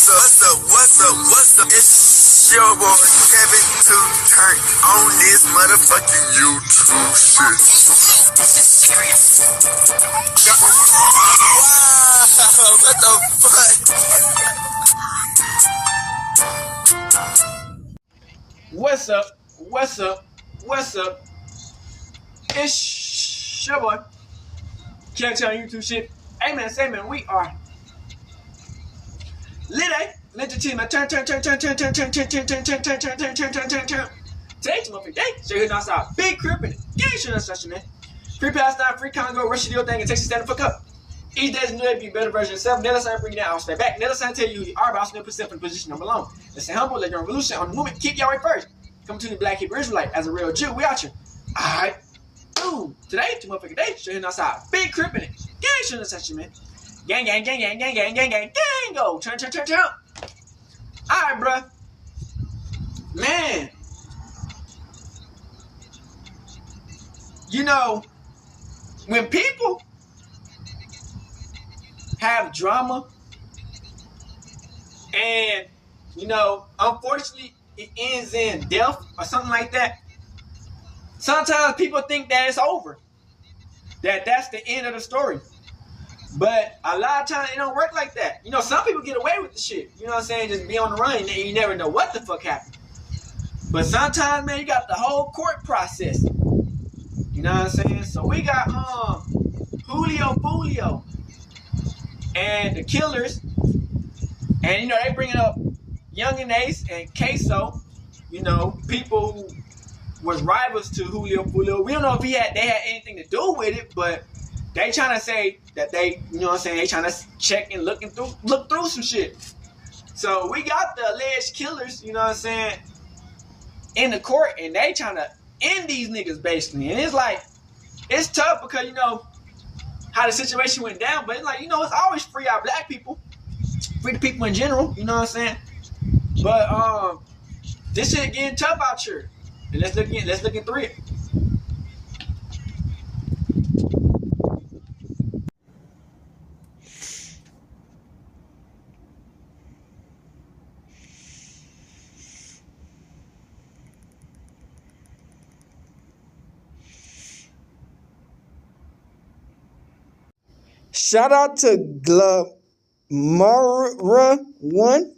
What's up? It's your boy Kevin to turn on this motherfucking YouTube shit. Wow, what the fuck? What's up? It's your boy Kevin on YouTube shit. Hey man, say man, we are lit. Let your team turn. Today's motherfucking day. So you're not outside. Big crib in it. Yeah, you should have such man. Free pass down, free Congo, rush your thing, and take stand the fuck up. Each day is new day to be a better version of yourself. Never sign bring you down. I'll stay back. Never sign tell you who you are, but I'll still put yourself in the position of belong. Let's stay humble, let your revolution on the movement. Keep y'all right first. Come to the Black Hebrew Israelite as a real Jew. We out here. Alright. Boom. Today, two motherfucking day. So you're not outside. Big crib in it. Yeah, you should have such man. Gang. Go. Turn. Alright, bruh. Man. You know, when people have drama and, you know, unfortunately it ends in death or something like that, sometimes people think that it's over. That's the end of the story. But a lot of times it don't work like that. You know, some people get away with the shit. You know what I'm saying? Just be on the run and you never know what the fuck happened. But sometimes, man, you got the whole court process. You know what I'm saying? So we got Joolio, Foolio, and the Killas. And, you know, they bringing up Young and Ace and Queso. You know, people who was rivals to Joolio, Foolio. We don't know if they had anything to do with it, but they trying to say that they, you know what I'm saying, they trying to check and look through some shit. So we got the alleged killers, you know what I'm saying, in the court, and they trying to end these niggas basically. And it's like, it's tough because, you know, how the situation went down, but it's like, you know, it's always free our black people, free the people in general, you know what I'm saying. But this shit getting tough out here. And let's look into it. Shout out to Glamara1.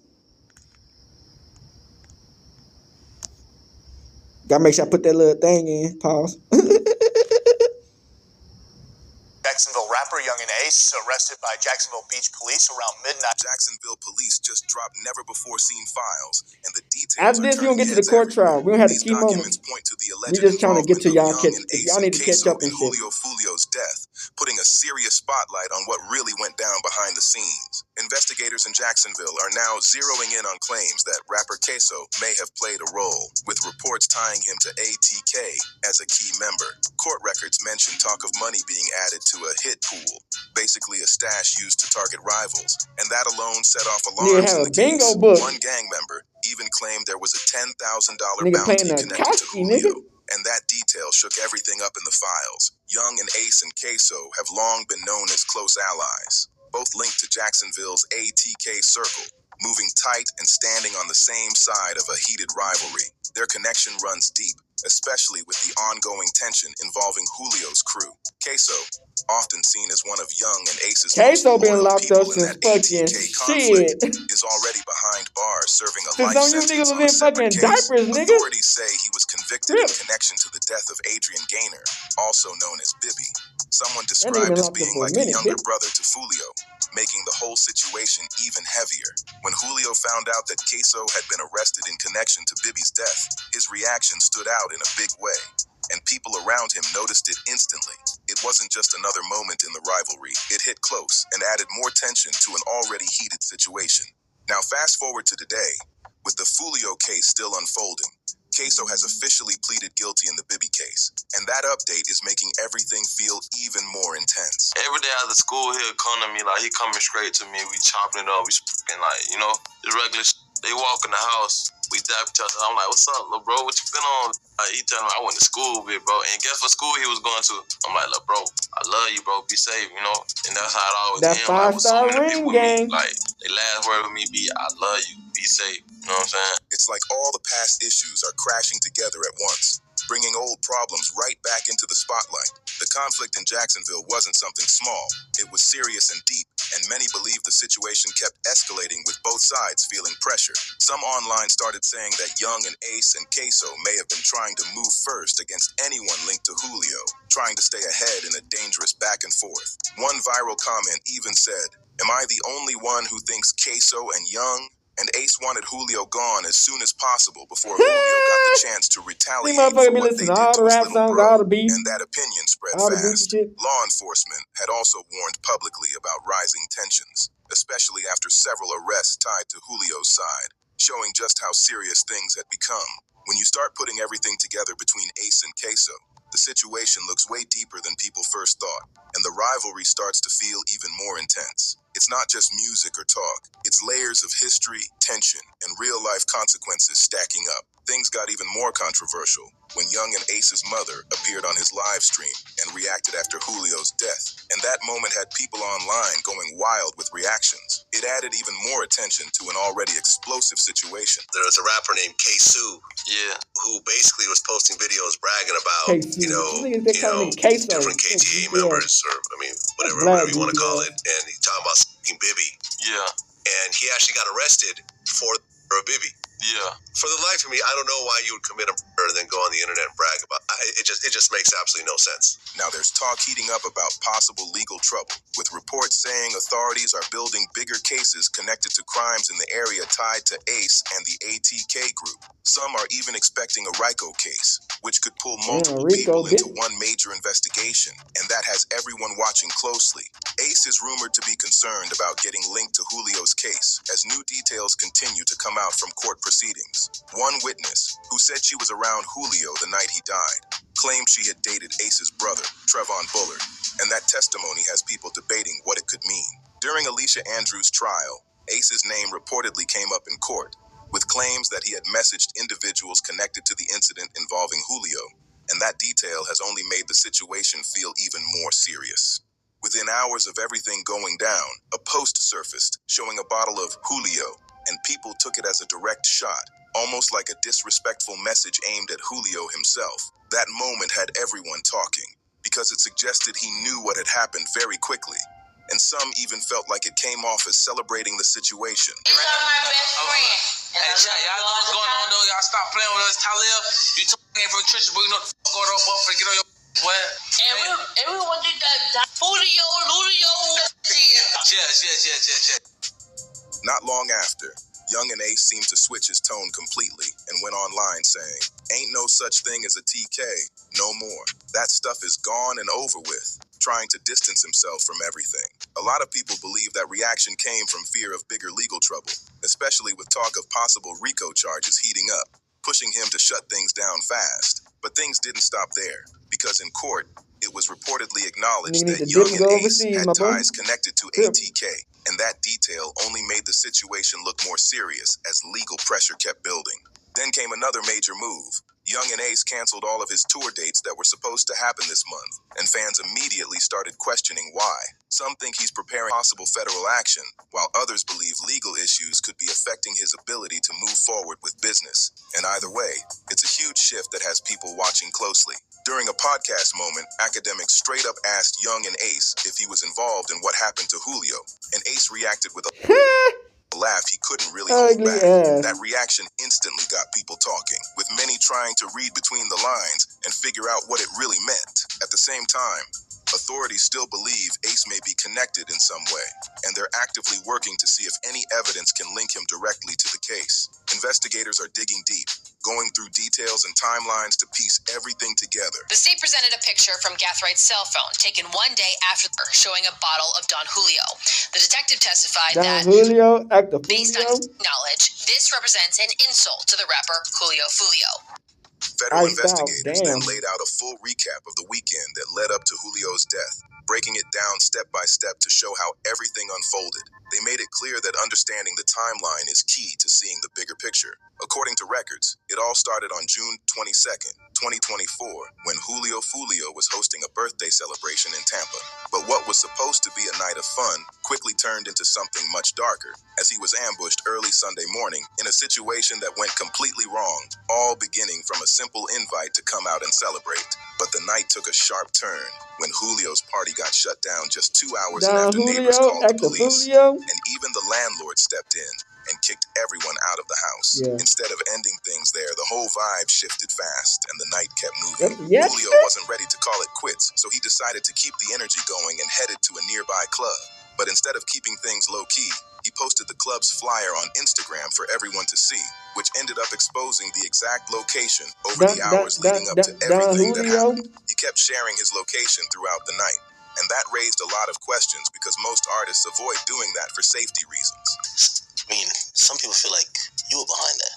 Gotta make sure I put that little thing in. Pause. Jacksonville rapper Young and Ace arrested by Jacksonville Beach police around midnight. Jacksonville police just dropped never-before-seen files, and the details. After this, we don't get to the court trial. We don't have the key moments. Point to the We just trying to get to y'all. Y'all need to catch up and shit. Foolio's death, putting a serious spotlight on what really went down behind the scenes. Investigators in Jacksonville are now zeroing in on claims that rapper Queso may have played a role, with reports tying him to ATK as a key member. Court records mention talk of money being added to a hit pool, basically a stash used to target rivals, and that alone set off alarms in the case. One gang member even claimed there was a $10,000 bounty connected to Joolio, and that detail shook everything up in the files. Young and Ace and Queso have long been known as close allies, both linked to Jacksonville's ATK circle, moving tight and standing on the same side of a heated rivalry. Their connection runs deep, especially with the ongoing tension involving Joolio's crew. Queso, often seen as one of Young and Ace's Queso been locked up since fucking shit. Is already behind bars serving a life sentence on a separate case. Authorities say he was convicted in connection to the death of Adrian Gaynor, also known as Bibby, someone described as being like a younger brother to Foolio, making the whole situation even heavier. When Joolio found out that Queso had been arrested in connection to Bibby's death, his reaction stood out in a big way, and people around him noticed it instantly. It wasn't just another moment in the rivalry. It hit close and added more tension to an already heated situation. Now fast forward to today, with the Foolio case still unfolding, Queso has officially pleaded guilty in the Bibby case, and that update is making everything feel even more intense. Every day after school, he'll come to me, like, he coming straight to me, we chopping it up, we speaking, like, you know, the regular shit. They walk in the house, we dap each other. I'm like, what's up, little bro, what you been on? He tell me I went to school with, bro, and guess what school he was going to? I'm like, look, bro, I love you, bro, be safe, you know, and that's how it always ends. That 5-star ring gang. Like, They last word with me be, I love you, be safe. You know what I'm saying? It's like all the past issues are crashing together at once, bringing old problems right back into the spotlight. The conflict in Jacksonville wasn't something small. It was serious and deep, and many believe the situation kept escalating with both sides feeling pressure. Some online started saying that Young and Ace and Queso may have been trying to move first against anyone linked to Joolio, trying to stay ahead in a dangerous back and forth. One viral comment even said, "Am I the only one who thinks Queso and Young?" And Ace wanted Joolio gone as soon as possible before Joolio got the chance to These retaliate motherfuckers for be what they listening to did all to the his rap little songs, bro. all the beef, And that opinion spread all the goofy fast. shit. Law enforcement had also warned publicly about rising tensions, especially after several arrests tied to Julio's side, showing just how serious things had become. When you start putting everything together between Ace and Queso, the situation looks way deeper than people first thought, and the rivalry starts to feel even more intense. It's not just music or talk, it's layers of history, tension, and real-life consequences stacking up. Things got even more controversial when Young and Ace's mother appeared on his live stream and reacted after Julio's death, and that moment had people online going wild with reactions. It added even more attention to an already explosive situation. There was a rapper named K-Sue Yeah. who basically was posting videos bragging about, Queso. They call him Queso. different KTA Yeah. members, or Black whatever you want to goofy call ass. it, and he talking about King Bibby, Yeah. and he actually got arrested for a Bibby. Yeah. For the life of me, I don't know why you would commit a murder and then go on the internet and brag about it. It just makes absolutely no sense. Now there's talk heating up about possible legal trouble, with reports saying authorities are building bigger cases connected to crimes in the area tied to Ace and the ATK group. Some are even expecting a RICO case, which could pull multiple Rico, people into bitch. one major investigation, and that has everyone watching closely. Ace is rumored to be concerned about getting linked to Julio's case, as new details continue to come out from court proceedings. One witness, who said she was around Joolio the night he died, claimed she had dated Ace's brother, Trevon Bullard, and that testimony has people debating what it could mean. During Alicia Andrews' trial, Ace's name reportedly came up in court, with claims that he had messaged individuals connected to the incident involving Joolio, and that detail has only made the situation feel even more serious. Within hours of everything going down, a post surfaced showing a bottle of Joolio, and people took it as a direct shot, almost like a disrespectful message aimed at Joolio himself. That moment had everyone talking, because it suggested he knew what had happened very quickly, and some even felt like it came off as celebrating the situation. He's my best friend. Hey, chat, y'all know what's going on, though. Y'all stop playing with us. Talib, you talking from trenches, but you know the fuck go to a buff and get on your what? And we want to do that Foolio, Joolio. Chill. Not long after, Young and Ace seemed to switch his tone completely and went online saying, "Ain't no such thing as a TK, no more. That stuff is gone and over with," trying to distance himself from everything. A lot of people believe that reaction came from fear of bigger legal trouble, especially with talk of possible RICO charges heating up, pushing him to shut things down fast. But things didn't stop there, because in court, it was reportedly acknowledged that Young and Ace had ties connected to ATK, and that detail only made the situation look more serious as legal pressure kept building. Then came another major move. Young and Ace canceled all of his tour dates that were supposed to happen this month, and fans immediately started questioning why. Some think he's preparing possible federal action, while others believe legal issues could be affecting his ability to move forward with business. And either way, it's a huge shift that has people watching closely. During a podcast moment, academics straight up asked Young and Ace if he was involved in what happened to Joolio, and Ace reacted with a laugh he couldn't really hold back. That reaction instantly got people talking, with many trying to read between the lines and figure out what it really meant. At the same time, authorities still believe Ace may be connected in some way, and they're actively working to see if any evidence can link him directly to the case. Investigators are digging deep, going through details and timelines to piece everything together. The state presented a picture from Gathrigh's cell phone taken one day after showing a bottle of Don Joolio. The detective testified that, based on his knowledge, this represents an insult to the rapper Joolio Foolio. Federal investigators then laid out a full recap of the weekend that led up to Julio's death, breaking it down step by step to show how everything unfolded. They made it clear that understanding the timeline is key to seeing the bigger picture. According to records, it all started on June 22nd, 2024, when Foolio was hosting a birthday celebration in Tampa. But what was supposed to be a night of fun quickly turned into something much darker, as he was ambushed early Sunday morning in a situation that went completely wrong, all beginning from a simple invite to come out and celebrate. But the night took a sharp turn when Julio's party got shut down just 2 hours after neighbors called the police, and even the landlord stepped in and kicked everyone out of the house. Instead of ending things there, the whole vibe shifted fast and the night kept moving. Julio wasn't ready to call it quits, so he decided to keep the energy going and headed to a nearby club. But instead of keeping things low-key, he posted the club's flyer on Instagram for everyone to see, which ended up exposing the exact location over the hours leading up to everything that happened. He kept sharing his location throughout the night, and that raised a lot of questions because most artists avoid doing that for safety reasons. I mean, some people feel like you were behind that.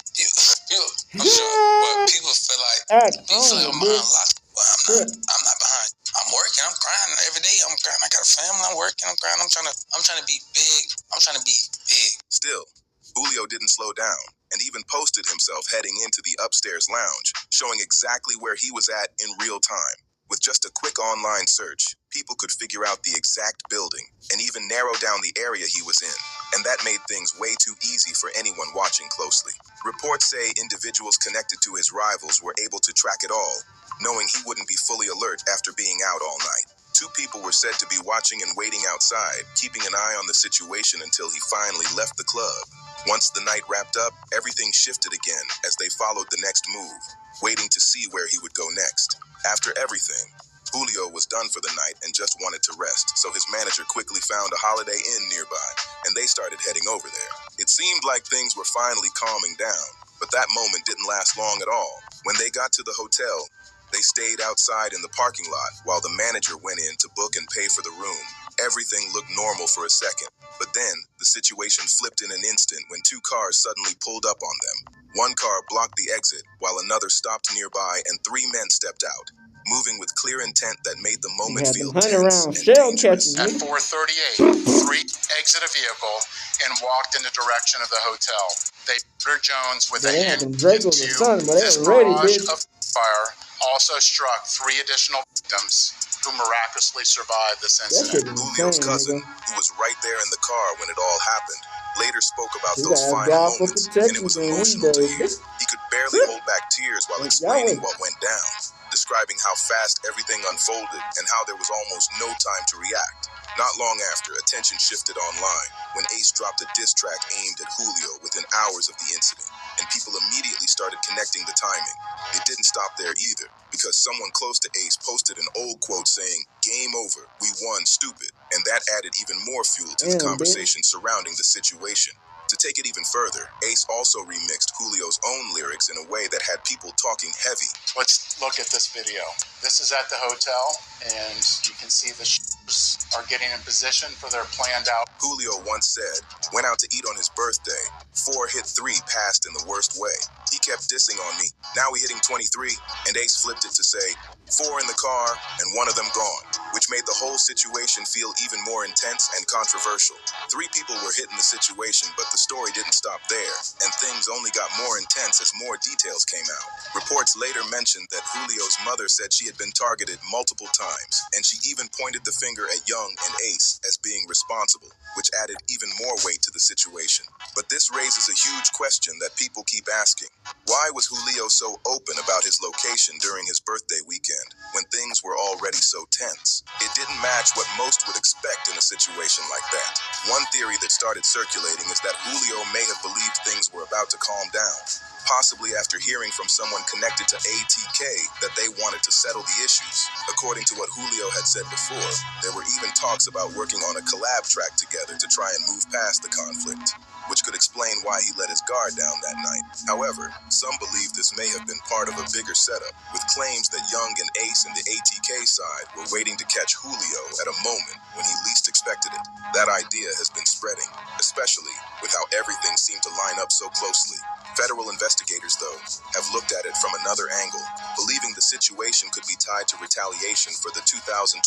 I'm sure, but people feel like I'm behind a lot. Well, I'm not behind. I'm working. I'm grinding every day. I'm grinding. I got a family. I'm working. I'm grinding. I'm trying to be big. I'm trying to be big. Still, Joolio didn't slow down and even posted himself heading into the upstairs lounge, showing exactly where he was at in real time. With just a quick online search, people could figure out the exact building and even narrow down the area he was in, and that made things way too easy for anyone watching closely. Reports say individuals connected to his rivals were able to track it all, knowing he wouldn't be fully alert after being out all night. 2 people were said to be watching and waiting outside, keeping an eye on the situation until he finally left the club. Once the night wrapped up, everything shifted again as they followed the next move, waiting to see where he would go next. After everything, Joolio was done for the night and just wanted to rest, so his manager quickly found a Holiday Inn nearby, and they started heading over there. It seemed like things were finally calming down, but that moment didn't last long at all. When they got to the hotel, they stayed outside in the parking lot while the manager went in to book and pay for the room. Everything looked normal for a second, but then the situation flipped in an instant when 2 cars suddenly pulled up on them. One car blocked the exit while another stopped nearby and 3 men stepped out, moving with clear intent that made the moment feel tense and dangerous. At 4:38, 3 exit a vehicle and walked in the direction of the hotel. They murdered Jones with a hit into this barrage of fire. Also struck 3 additional victims who miraculously survived this incident. Julio's cousin, who was right there in the car when it all happened, later spoke about those final moments, and it was emotional to hear. He could barely hold back tears while explaining what went down, describing how fast everything unfolded and how there was almost no time to react. Not long after, attention shifted online when Ace dropped a diss track aimed at Joolio within hours of the incident, and people immediately started connecting the timing. It didn't stop there either, because someone close to Ace posted an old quote saying, "Game over, we won, stupid," and that added even more fuel to the conversation surrounding the situation. To take it even further, Ace also remixed Joolio's own lyrics in a way that had people talking heavy. Let's look at this video. This is at the hotel, and you can see the are getting in position for their planned out. Joolio once said, "Went out to eat on his birthday. 4 hit 3 passed in the worst way. He kept dissing on me. Now we hitting 23, and Ace flipped it to say, 4 in the car and 1 of them gone," which made the whole situation feel even more intense and controversial. 3 people were hit in the situation, but the story didn't stop there, and things only got more intense as more details came out. Reports later mentioned that Julio's mother said she had been targeted multiple times, and she even pointed the finger at Young and Ace as being responsible, which added even more weight to the situation. But this raises a huge question that people keep asking. Why was Joolio so open about his location during his birthday weekend when things were already so tense? It didn't match what most would expect in a situation like that. One theory that started circulating is that Joolio may have believed things were about to calm down, possibly after hearing from someone connected to ATK that they wanted to settle the issues. According to what Joolio had said before, there were even talks about working on a collab track together to try and move past the conflict, which could explain why he let his guard down that night. However, some believe this may have been part of a bigger setup, with claims that Young and Ace and the ATK side were waiting to catch Joolio at a moment when he least expected it. That idea has been spreading, especially with how everything seemed to line up so closely. Federal investigators, though, have looked at it from another angle, believing the situation could be tied to retaliation for the 2022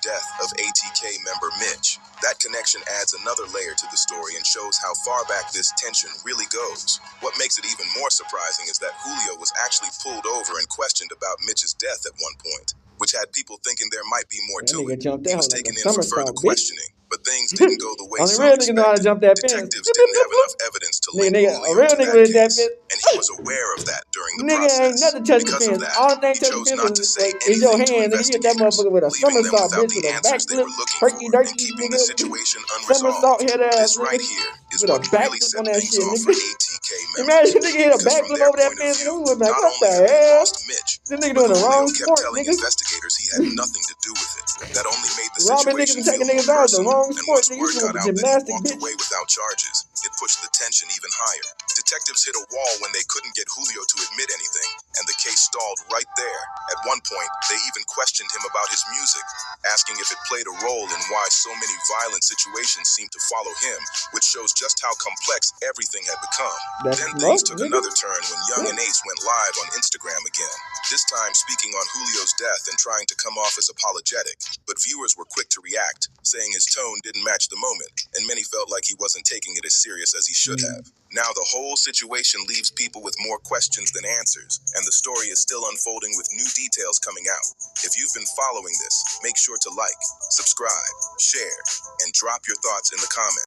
death of ATK member Mitch. That connection adds another layer to the story and shows how far back this tension really goes. What makes it even more surprising is that Joolio was actually pulled over and questioned about Mitch's death at one point, which had people thinking there might be more to it. He was taken in for further questioning, but things didn't go the way some expected. Detectives didn't have enough evidence to link Joolio to that case, and he was aware of that during the process. Because of that, he chose not to say anything to investigators, leaving them without the answers they were looking for and keeping the situation unresolved. This right here is what really set things off for ATK members. Because from their point of view, not only had they lost Mitch, but Joolio kept telling investigators he had nothing to do with it. That only made the situation feel more personal, and once word got out that he walked away without charges, it pushed the tension even higher. Detectives hit a wall when they couldn't get Joolio to admit anything, and the case stalled right there. At one point, they even questioned him about his music, asking if it played a role in why so many violent situations seemed to follow him, which shows just how complex everything had become. Then things took another turn when Young and Ace went live on Instagram again, this time speaking on Julio's death and trying to come off as apologetic. But viewers were quick to react, saying his tone didn't match the moment, and many felt like he wasn't taking it as serious as he should have. Now the whole situation leaves people with more questions than answers, and the story is still unfolding with new details coming out. If you've been following this, make sure to like, subscribe, share, and drop your thoughts in the comments.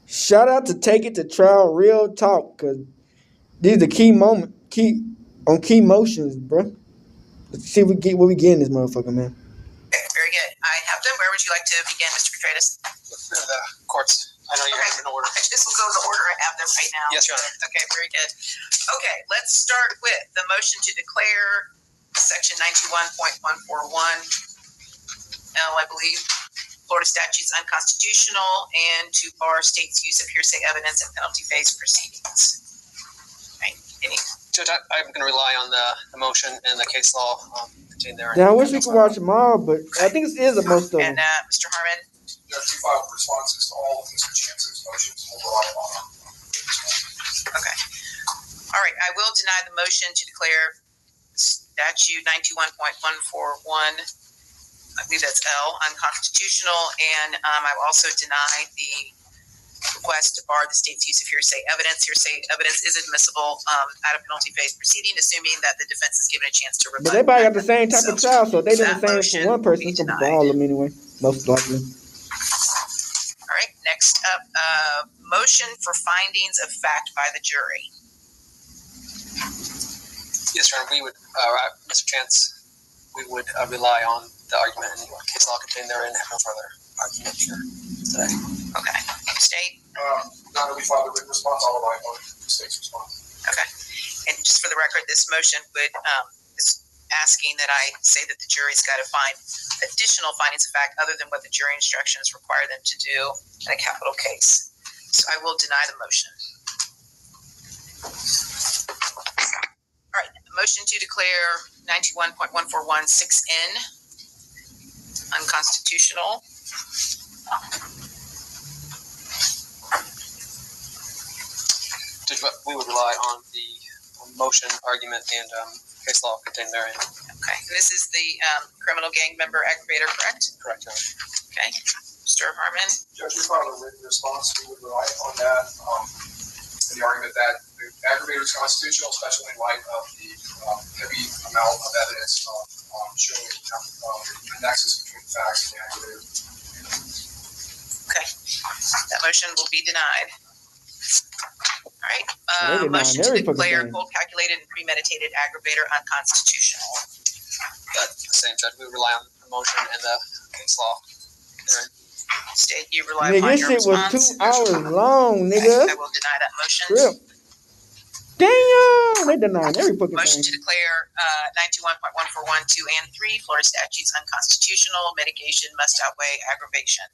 Shout out to Take It to Trial Real Talk, because these are key motions, bro. Let's see what we get in this motherfucker, man. Okay, very good. I have them. Where would you like to begin, Mr. Petratus? The courts. I know you have them in order. This will go in the order I have them right now. Yes, Your Honor. Okay, very good. Okay, let's start with the motion to declare Section 91.141, I believe, Florida statutes unconstitutional and to bar states' use of hearsay evidence in penalty phase proceedings. Right. Judge, I'm going to rely on the motion and the case law contained there. Yeah, I wish we could watch them all, but I think it is a most of them. And Mr. Harmon? Judge, you filed responses to all of Mr. Chance's motions. We'll rely on them. Okay. All right. I will deny the motion to declare statute 91.141, I believe that's L, unconstitutional, and I will also deny the request to bar the state's use of hearsay evidence. Hearsay evidence is admissible at a penalty phase proceeding, assuming that the defense is given a chance to rebut. But they probably got the same type of trial, so if they do the same for one person, it's going to be for all of them anyway, most likely. All right, next up, motion for findings of fact by the jury. Yes, Your Honor, we would, Mr. Chance, we would rely on the argument and case law contained therein and have no further argument here today. Okay. State? Now that we filed a written response, I'll rely on the state's response. Okay. And just for the record, this motion would is asking that I say that the jury's got to find additional findings of fact other than what the jury instructions require them to do in a capital case. So I will deny the motion. All right. Motion to declare 91.141(6)(n) unconstitutional. We would rely on the motion, argument, and case law contained therein. Okay. And this is the criminal gang member aggravator, correct? Correct, Your Honor. Okay. Mr. Harmon? Judge, we filed a written response. We would rely on that. The argument that the aggravator is constitutional, especially in light of the heavy amount of evidence showing the nexus between facts and the aggravator. Okay. That motion will be denied. All right. Motion to declare cold calculated and premeditated aggravator unconstitutional. But the same, Judge, we rely on the motion and the case law therein. State you rely upon your response. This shit was 2 hours long, nigga. I will deny that motion. Real. Damn, they denied every fucking motion thing. To declare 91.141(2) and 3 Florida statutes unconstitutional. Mitigation must outweigh aggravation.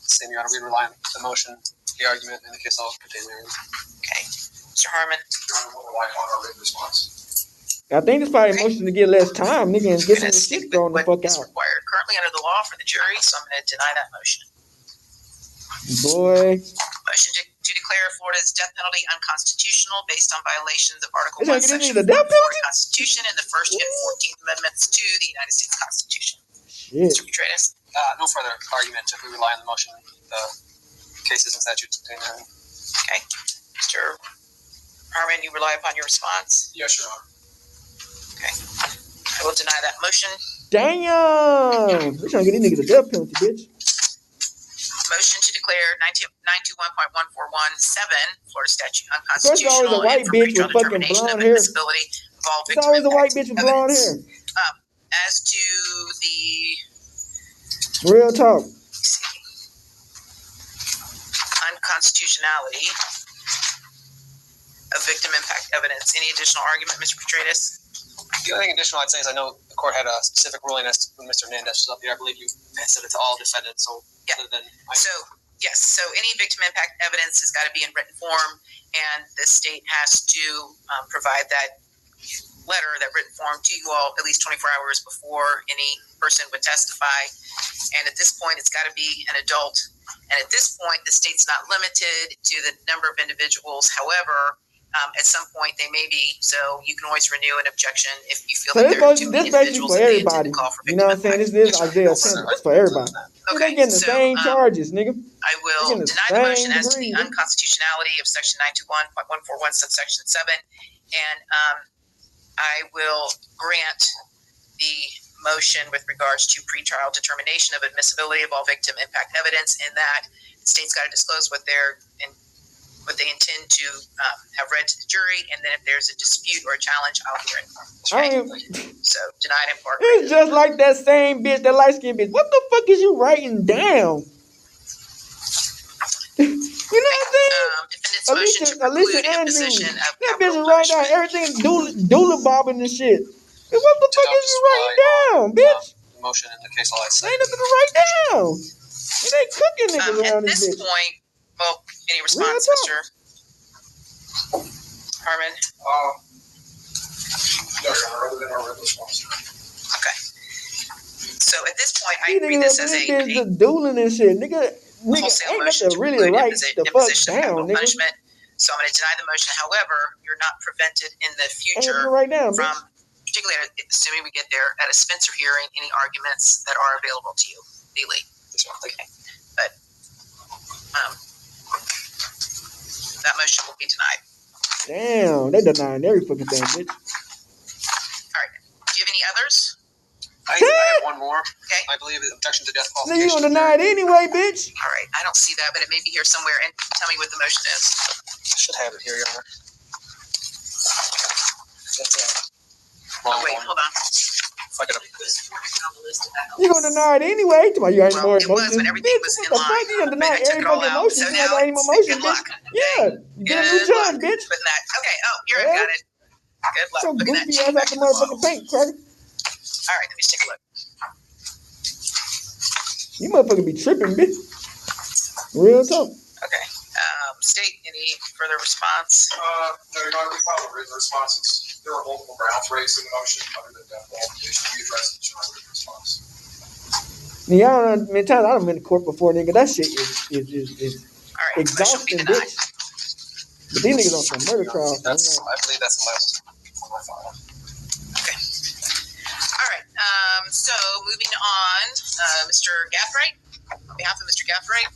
Same, Your Honor, we rely on the motion, the argument, and the case law contained therein. Okay. Mr. Harmon? Your Honor, we'll rely on our written response. I think it's probably a motion to get less time, nigga, and get some shit thrown the fuck out. Required currently under the law for the jury, so I'm going to deny that motion. Boy. Motion to declare Florida Florida's death penalty unconstitutional based on violations of Article 1, It's gonna Section get 4 into the of death the penalty? Constitution and the First and 14th Amendments to the United States Constitution. Shit. Mr. Contreras? No further argument if we rely on the motion. Cases and statutes contained therein. Okay. Mr. Harmon, you rely upon your response? Yes, Your Honor. Okay. I will deny that motion. Damn! We're trying to get these niggas a death penalty, bitch. Motion to declare 921.1417 Florida statute First, always unconstitutional a white and for bitch with pretrial fucking determination blonde of hair. admissibility of all It's victim always a white impact bitch with blonde hair. evidence. As to the Real talk. unconstitutionality of victim impact evidence, any additional argument, Mr. Contreras? The only thing additional I'd say is I know the court had a specific ruling as to when Mr. Hernandez was up here. I believe you said it to all defendants. So, Yeah. Yes. So any victim impact evidence has got to be in written form, and the state has to provide that letter, that written form, to you all at least 24 hours before any person would testify. And at this point, it's got to be an adult. And at this point, the state's not limited to the number of individuals. However, at some point they may be. So you can always renew an objection if you feel So that there are too this many basically individuals for that they intend everybody. to call for You know what I'm saying? victim This is impact. Isaiah 10. It's for everybody. They Okay, getting the so, same charges, nigga. I will They're getting the deny the motion same as to the degree. unconstitutionality of Section 921.141, subsection 7, and I will grant the motion with regards to pretrial determination of admissibility of all victim impact evidence, in that the state's got to disclose what they intend to have read to the jury, and then if there's a dispute or a challenge, I'll hear it. So denied in part. It's just like that same bitch, that light skinned bitch. What the fuck is you writing down? You know what I'm saying? Defendant's motion to preclude imposition of That bitch capital is writing down punishment. everything doodle bobbing and shit. And what the fuck is you writing down, bitch? The motion in the case law I said. Ain't nothing to write down. It ain't cooking niggas At around this this bitch. point, well, any response, Real Mr. Harmon? No, Your Honor, other than our written response. Okay. So at this point, I These read niggas this as this a bitch just dueling and shit. Nigga wholesale ain't motion nothing to really preclude write the fuck imposition of down, capital nigga. punishment. So I'm going to deny the motion. However, you're not prevented in the Ain't nothing future to write down, from, bitch. particularly assuming we get there, at a Spencer hearing, any arguments that are available to you legally. Okay. But that motion will be denied. Damn, they denying every fucking thing, bitch. All right. Do you have any others? I have one more. Okay. I believe the objection to death Nigga, you qualification. gonna deny it anyway, bitch. All right. I don't see that, but it may be here somewhere. And tell me what the motion is. I should have it here, Your Honor. That's Oh, wait, hold on. If I could have. You gonna deny it anyway? Come on, you ain't Well, more it was emotions. when everything Bitch, was in what the line. fuck? You gonna But deny I took every it all fucking out. emotion. So You now got any more it's emotion, good bitch? luck. Yeah. You get a new Good luck judge, bitch. putting that. Okay. Oh, here I got it. Good luck So putting that goofy cheek ass back out the in the wall. motherfucking paint, cracker. All right. Let me just take a look. You motherfucker be tripping, bitch. Real talk. Okay. State, any further response? No, Your Honor, we filed a written response. There were multiple grounds raised in the motion other than death qualification. We addressed each of our written response. Yeah, I don't know. Many times I've been in court before, nigga. That shit is All right. Motion will be exhausting, denied. bitch. But these niggas on some murder trials. I believe that's the last one I filed. Okay. All right. So moving on, Mr. Gathright, on behalf of Mr. Gathright.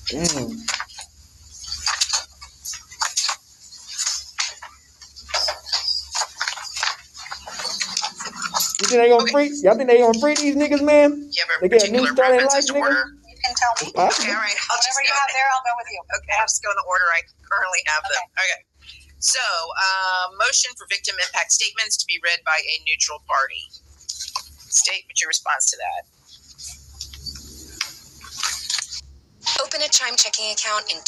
Damn. You think they gonna free? Y'all think they gonna free these niggas, man? Do you have a They get a new particular start in preference life, as to nigga? order? You can tell me. Okay, all right. I'll just Whatever you go. have there, I'll go with you. Okay, I'll just go in the order I currently have them. Okay. So, motion for victim impact statements to be read by a neutral party. State what's your response to that. Open a Chime checking account and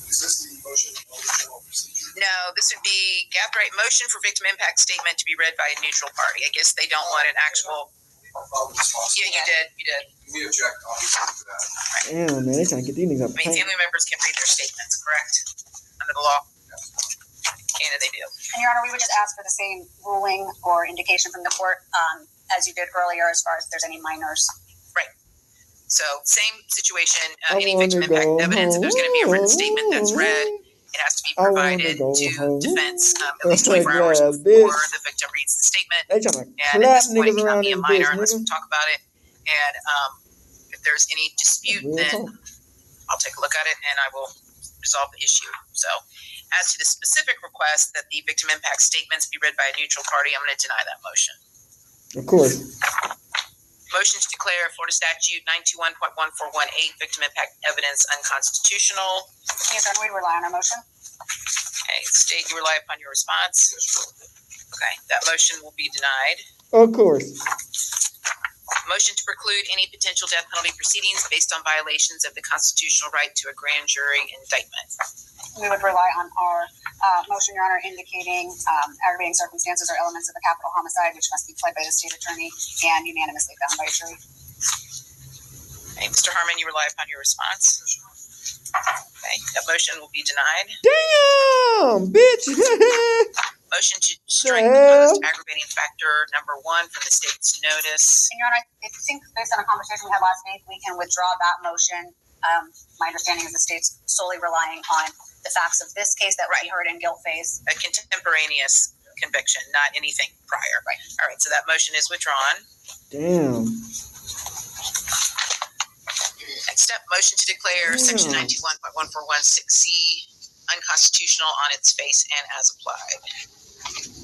Is this the motion of general procedure? No, this would be Gathright motion for victim impact statement to be read by a neutral party. I guess they don't want an actual. I'll file the response. Yeah, you did. You did. We object, obviously, to that. Damn, man, they trying to get these niggas up. I mean, family members can read their statements, correct? Under the law. And they do. And Your Honor, we would just ask for the same ruling or indication from the court as you did earlier as far as if there's any minors. Right. So same situation, any victim impact evidence, if there's going to be a written statement that's read, it has to be provided to defense at least 24 hours before the victim reads the statement. And at this point, it cannot be a minor unless we talk about it. And if there's any dispute, then I'll take a look at it and I will resolve the issue. So as to the specific request that the victim impact statements be read by a neutral party, I'm going to deny that motion. Of course. Motion to declare Florida Statute 921.1418 victim impact evidence unconstitutional. Yes, Your Honor, we rely on our motion. Okay, state you rely upon your response. Okay, that motion will be denied. Of course. Motion to preclude any potential death penalty proceedings based on violations of the constitutional right to a grand jury indictment. We would rely on our motion, Your Honor, indicating aggravating circumstances or elements of a capital homicide, which must be pled by the state attorney and unanimously found by a jury. Okay, Mr. Harmon, you rely upon your response. Okay, that motion will be denied. Damn, bitch. Motion to strike proposed aggravating factor number 1 from the state's notice. And Your Honor, I think based on a conversation we had last week, we can withdraw that motion. My understanding is the state's solely relying on the facts of this case that we heard in guilt phase. A contemporaneous conviction, not anything prior. Right. All right, so that motion is withdrawn. Damn. Next up, motion to declare Section 91.1416C unconstitutional on its face and as applied.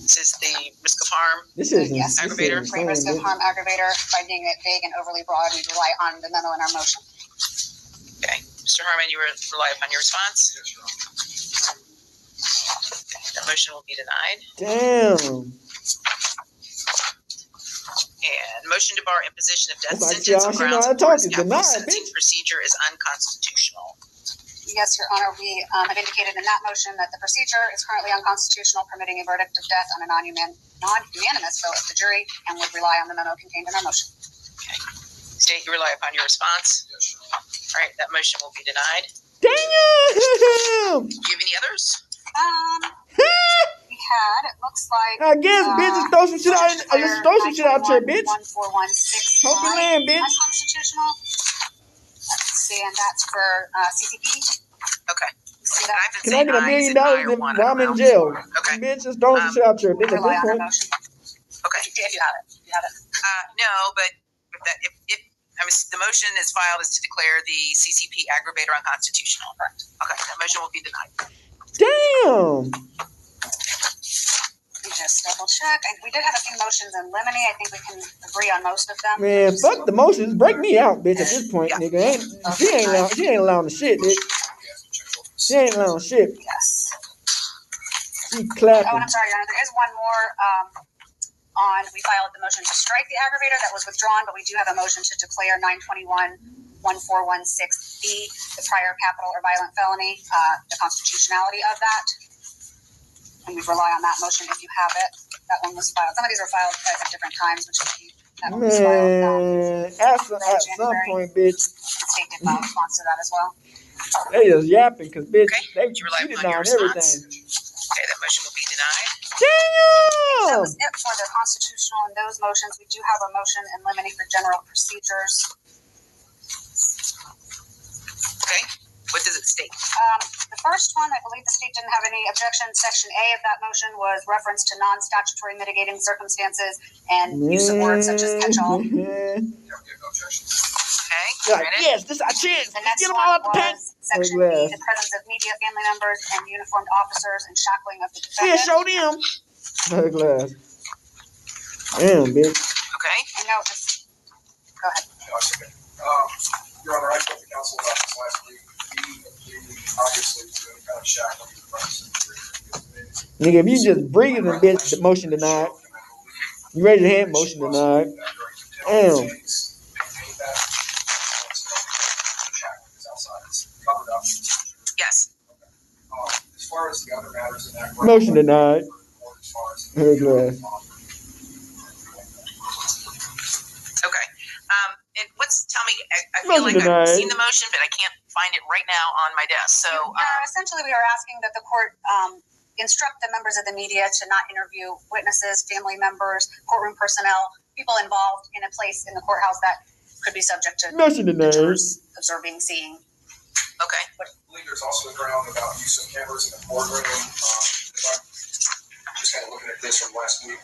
This is the risk of harm aggravator. Risk of harm aggravator, finding it vague and overly broad. We rely on the memo in our motion. Okay. Mr. Harmon, you rely upon your response? Okay. That motion will be denied. Damn. And motion to bar imposition of death sentence on grounds of capital sentencing procedure is unconstitutional. Yes, Your Honor, we have indicated in that motion that the procedure is currently unconstitutional, permitting a verdict of death on a non-unanimous vote of the jury, and would rely on the memo contained in our motion. Okay. State you rely upon your response? Yes, Your Honor. All right, that motion will be denied. Damn! Do you have any others? We had, it looks like... I guess, bitch, just throw some shit out. Just throw some shit out there, bitch. 1416. Hope you land, bitch. Unconstitutional. Let's see, and that's for CCP. Okay. See that? Can I get $1 million while I'm in jail? Okay. Bitch, just throw some shit out there, bitch. At this point. Okay. If you have it. You have it. No, but if the motion is filed is to declare the CCP aggravator unconstitutional. Correct. Okay, that motion will be denied. Damn. Just double check. We did have a few motions in limine. I think we can agree on most of them. Man, fuck the motions. Break me out, bitch. At this point, nigga. She ain't allowing the shit, bitch. She ain't allowing shit. Yes. She clapping. Oh, and I'm sorry, Your Honor. There is one more we filed the motion to strike the aggravator that was withdrawn, but we do have a motion to declare 921.1416B, the prior capital or violent felony, the constitutionality of that. And we rely on that motion if you have it. That one was filed. Some of these are filed at different times, which would be that one was filed. At some point, bitch. The state did file a response to that as well. They just yapping, because, bitch, they cheated on everything. Okay, that motion will be denied. Damn! That was it for the constitutional and those motions. We do have a motion in limine for general procedures. Okay. What does it state? The first one, I believe the state didn't have any objection. Section A of that motion was reference to non-statutory mitigating circumstances and use of words such as catch-all. Okay. Yes, this is our chance. The next Get them all out the one pen. was Section B, the presence of media family members and uniformed officers and shackling of the Yeah, defendant. show them. Glass. Damn, bitch. Okay. And no, just go ahead. Your Honor, I spoke to counsel about this last week. He obviously was doing kind of shackling the person. Nigga, if you just breathing, bitch, the motion denied. You raise your hand, motion denied. Damn. Yes. As far as the other matters in that Motion denied. Her glass. Okay. And tell me, I feel like I've seen the motion, but I can't find it right now on my desk. So essentially, we are asking that the court instruct the members of the media to not interview witnesses, family members, courtroom personnel, people involved in a place in the courthouse that could be subject to the jurors observing, seeing. Okay. I believe there's also a ground about use of cameras in the courtroom. If I'm just kind of looking at this from last week,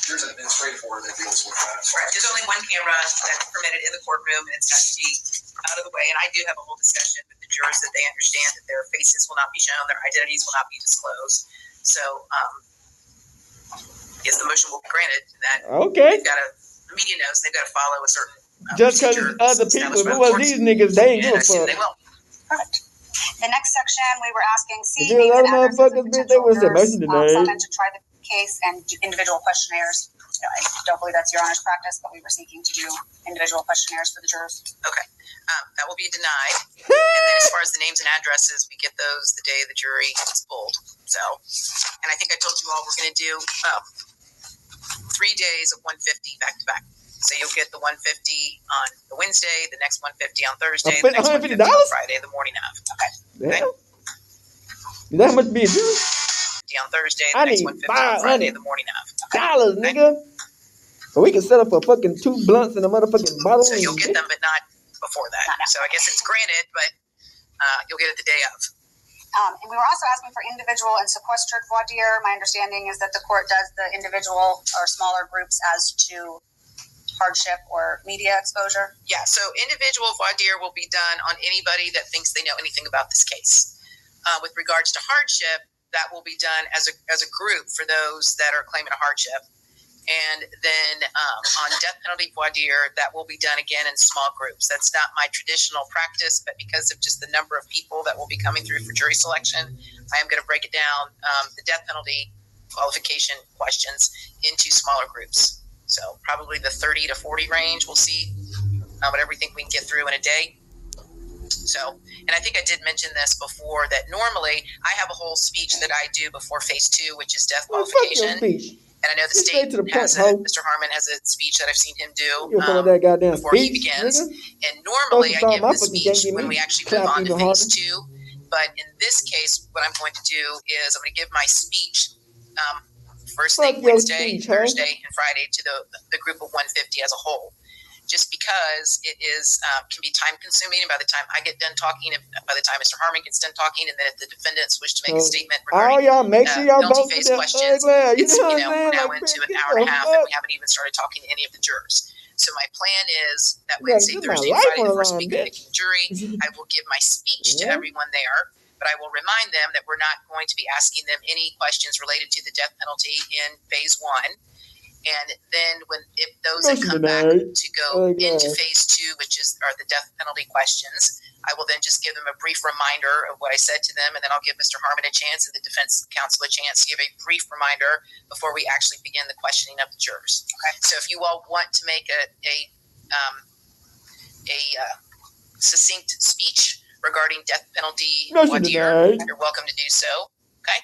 there's an administrative order that deals with that. Right. There's only one camera that's permitted in the courtroom, and it's got to be out of the way. And I do have a whole discussion with the jurors that they understand that their faces will not be shown, their identities will not be disclosed. So, yes, the motion will be granted. That okay. The media knows they've got to follow a certain just because it's other people. If it was these niggas, they ain't give a fuck. They will. Perfect. The next section, we were asking C, names and addresses of potential jurors, some to try the case and individual questionnaires. I don't believe that's Your Honor's practice, but we were seeking to do individual questionnaires for the jurors. Okay. That will be denied. And then as far as the names and addresses, we get those the day the jury is pulled. So, and I think I told you all we're going to do 3 days of 150 back to back. So you'll get the 150 on the Wednesday, the next 150 on Thursday, the next 150 on Friday, the morning of. Okay. Damn. That must be a jury. On Thursday, the next 150 on Friday, the morning of. $500, nigga. But we can set up for fucking 2 blunts and a motherfucking bottle. So you'll get them, but not before that. So I guess it's granted, but you'll get it the day of. And we were also asking for individual and sequestered voir dire. My understanding is that the court does the individual or smaller groups as to hardship or media exposure. Yeah, so individual voir dire will be done on anybody that thinks they know anything about this case. With regards to hardship, that will be done as a group for those that are claiming a hardship. And then on death penalty voir dire, that will be done again in small groups. That's not my traditional practice, but because of just the number of people that will be coming through for jury selection, I am going to break it down, the death penalty qualification questions into smaller groups. So probably the 30 to 40 range, we'll see whatever we think we can get through in a day. So, and I think I did mention this before, that normally I have a whole speech that I do before phase 2, which is death qualification. And I know the state has Mr. Harmon has a speech that I've seen him do before he begins. And normally I give the speech when we actually move on to phase 2. But in this case, what I'm going to do is I'm going to give my speech first thing Wednesday, Thursday, and Friday to the group of 150 as a whole. Just because it is can be time consuming, and by the time I get done talking, and by the time Mr. Harmon gets done talking, and then if the defendants wish to make a statement regarding penalty phase questions, it's we're now into an hour and a half, and we haven't even started talking to any of the jurors. So my plan is that Wednesday, Thursday, and Friday, the first week of picking jury, I will give my speech to everyone there, but I will remind them that we're not going to be asking them any questions related to the death penalty in phase 1. And then if those that come back to go into phase 2, which are the death penalty questions, I will then just give them a brief reminder of what I said to them, and then I'll give Mr. Harmon a chance and the defense counsel a chance to give a brief reminder before we actually begin the questioning of the jurors. Okay. So if you all want to make a succinct speech regarding death penalty, you're welcome to do so. Okay.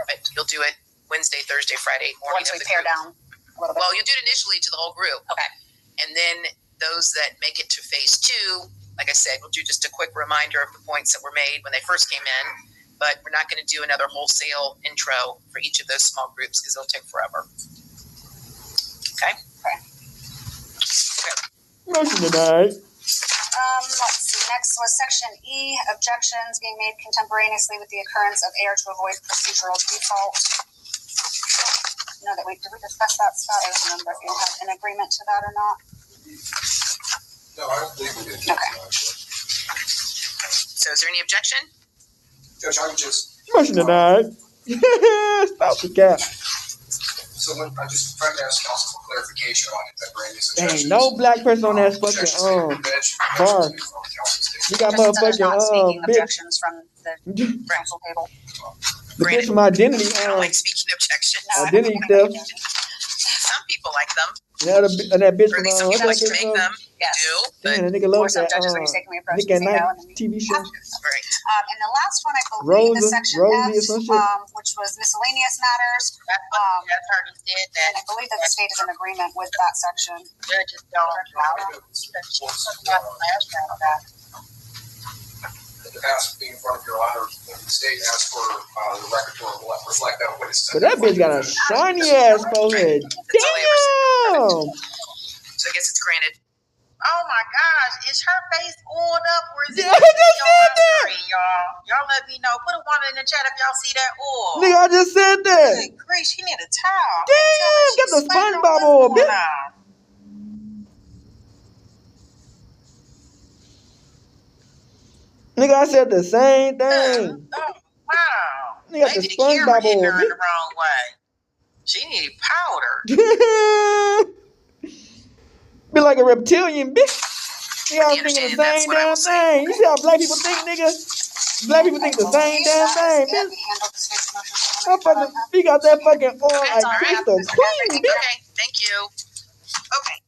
But you'll do it Wednesday, Thursday, Friday morning. Once we pare down. Well, you do it initially to the whole group. Okay. And then those that make it to phase 2, like I said, we'll do just a quick reminder of the points that were made when they first came in, but we're not going to do another wholesale intro for each of those small groups because it'll take forever. Okay? Motion denied. Let's see. Next was section E, objections being made contemporaneously with the occurrence of error to avoid procedural default. Did we discuss that, Scott? I don't remember if you had an agreement to that or not. No, I don't think we did. Okay. So is there any objection? Judge, I would just... Motion denied. Stop the cap. So I just tried to ask counsel for clarification on contemporaneous objections. Ain't no black person on that fucking bar. You got motherfucking objections from the counsel table. The bitch from identity. I don't like speaking objections. Identity theft. Some people like them. Yeah, and that bitch or at least some people like to make them. Yes. Do. Damn, that nigga loves that. Nick at Night TV show. Right. And the last one, I believe, is section F, which was miscellaneous matters. That's already did that. And I believe that the state is in agreement with that section. Judges don't. the past being in front of your honor, the state asked for the record to reflect that witness. But that bitch got a shiny ass forehead. Damn. So I guess it's granted. Oh my gosh, is her face oiled up or is it I just said that. screen, y'all? Y'all let me know. Put a one in the chat if y'all see that oil. Nigga, I just said that. Good grief, she need a towel. Damn, got the SpongeBob oil, bitch. Nigga, I said the same thing. Oh, wow. Nigga, got the SpongeBob oil, her in the wrong way. She needed powder. Be like a reptilian, bitch. Y'all thinking the same damn thing. You see how black people think, nigga? Black people think the same damn thing, bitch. He got that fucking oil like crystal clean, bitch. Okay, thank you. Okay,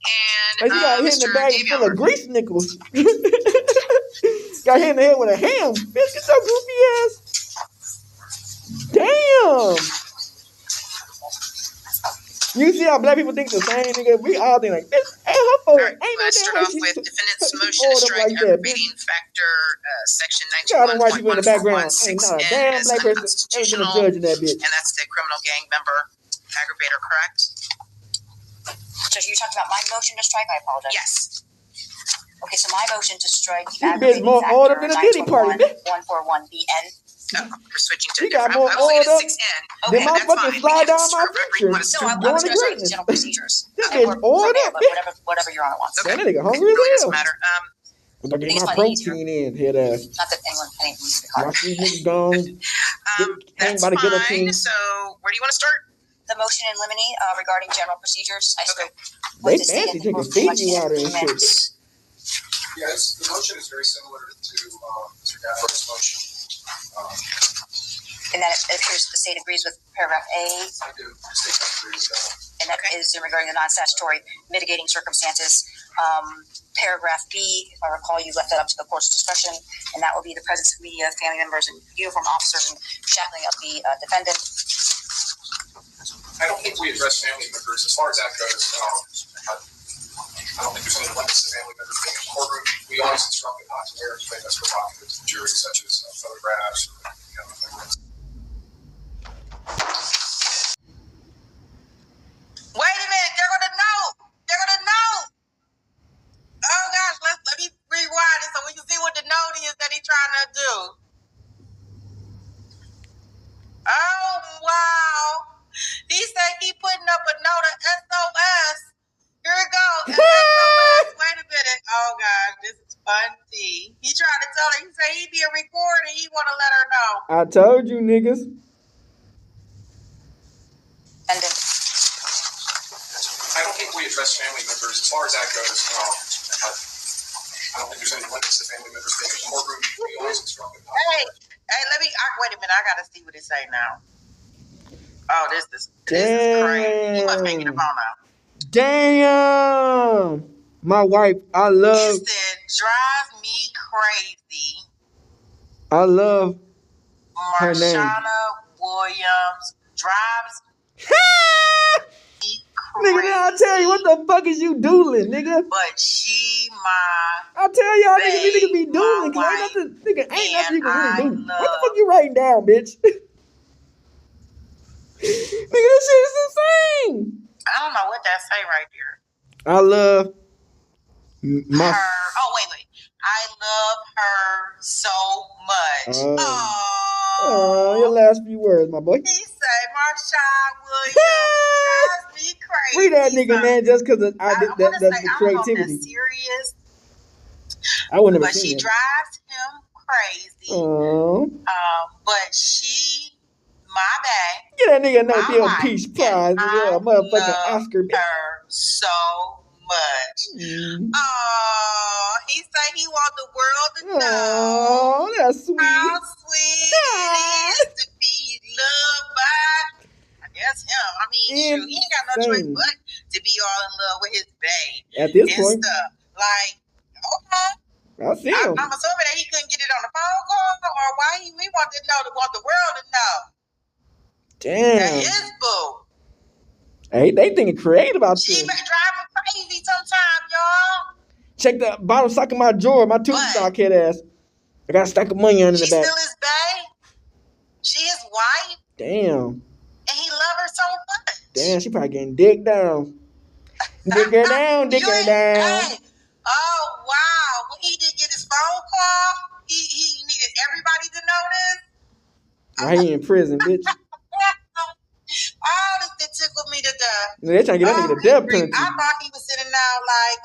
and like he got hit in the bag full of grease nickels. Got hit in the head with a ham. Bitch, get your goofy ass. Damn. You see how black people think the same, nigga? We all think like, bitch, ain't her fault. Ain't no let's start off with defendant's motion to strike like aggravating factor, section 91.141. In the background. Ain't not a damn black person ever been a judge in that bitch. And that's the criminal gang member aggravator, correct? So you're talking about my motion to strike? I apologize. Yes. Okay, so my motion to strike the aggravating more factor, than a Diddy party, bitch. 141BN. We're switching to got different. more I was looking oil at 6N. Then my fucking slide down my features. No, I was going to start with general procedures. This bitch oiled up, bitch. Whatever your honor wants. Okay. That nigga hungry as really hell. doesn't matter. I get my protein in, head ass. Not that anyone needs to be hard. Watch these niggas gone. That's fine. So, where do you want to start? The motion in limine regarding general procedures. I spoke. They fancy drinking Fiji water and shit. Yes, the motion is very similar to Mr. Gafford's motion. And that it appears the state agrees with paragraph A. I do. The state agrees with that. And that is regarding the non-statutory mitigating circumstances. Paragraph B, if I recall, you left that up to the court's discretion, and that will be the presence of media, family members, and uniformed officers and shackling up the defendant. I don't think we address family members. As far as that goes, I don't think there's any limits to family members being in the courtroom. We always instructed not to wear anything that's provocative to the jury, such as photographs or Wait a minute, they're gonna know. They're gonna know. Oh gosh, let me rewind it so we can see what the note is that he's trying to do. Oh wow. He said he putting up a note of SOS. Here it goes. SOS. Wait a minute. Oh gosh, this is funny. He trying to tell her, he said he be a recorder, he wanna let her know. I told you niggas. And then I don't think we address family members. As far as that goes, I don't think there's any limits to family members being in the courtroom. We always instructed not to wear. Hey, wait a minute. I gotta see what it say now. Oh, this is crazy. You must hang it up on now. Damn. My wife, I love. It said, drive me crazy. I love her name. Marshana Williams drives me crazy. Nigga, I tell you, what the fuck is you doodling, nigga? But she my I tell y'all niggas, these niggas be doodling, cause ain't nothing you can really do. What the fuck you writing down, bitch? Nigga, this shit is insane. I don't know what that say right there. I love my her. Oh, wait. I love her so much. Oh, your last few words, my boy. He said, Marshawn Williams drives me crazy. Read that nigga, man, just because I did that's the creativity. I don't know if that's serious. I wouldn't have But seen she it. drives him crazy. Oh. But she, my bad. Get that nigga no damn Peace Prize, nigga. A motherfucking Oscar. Her so much. He said he want the world to know. Oh, that's sweet. How sweet it is to be loved by, I guess, him. I mean, shoot, he ain't got no choice but to be all in love with his babe. At this point. Stuff. Like, okay. I see him. I'm assuming that he couldn't get it on the phone call, or why he want the world to know. Damn. That his boo. Hey, they thinking creative about this. She driving crazy sometimes, y'all. Check the bottom sock of my drawer, my tooth sock head ass. I got a stack of money under the back. She's still his bae. She his wife. Damn. And he love her so much. Damn, she probably getting dick down. Dick her down, dick her down. Hey. Oh, wow. When he did get his phone call, he needed everybody to know this. Why he in prison, bitch? Oh, this tickled me to death. They're trying to get that nigga the death penalty. I thought he was sitting down like,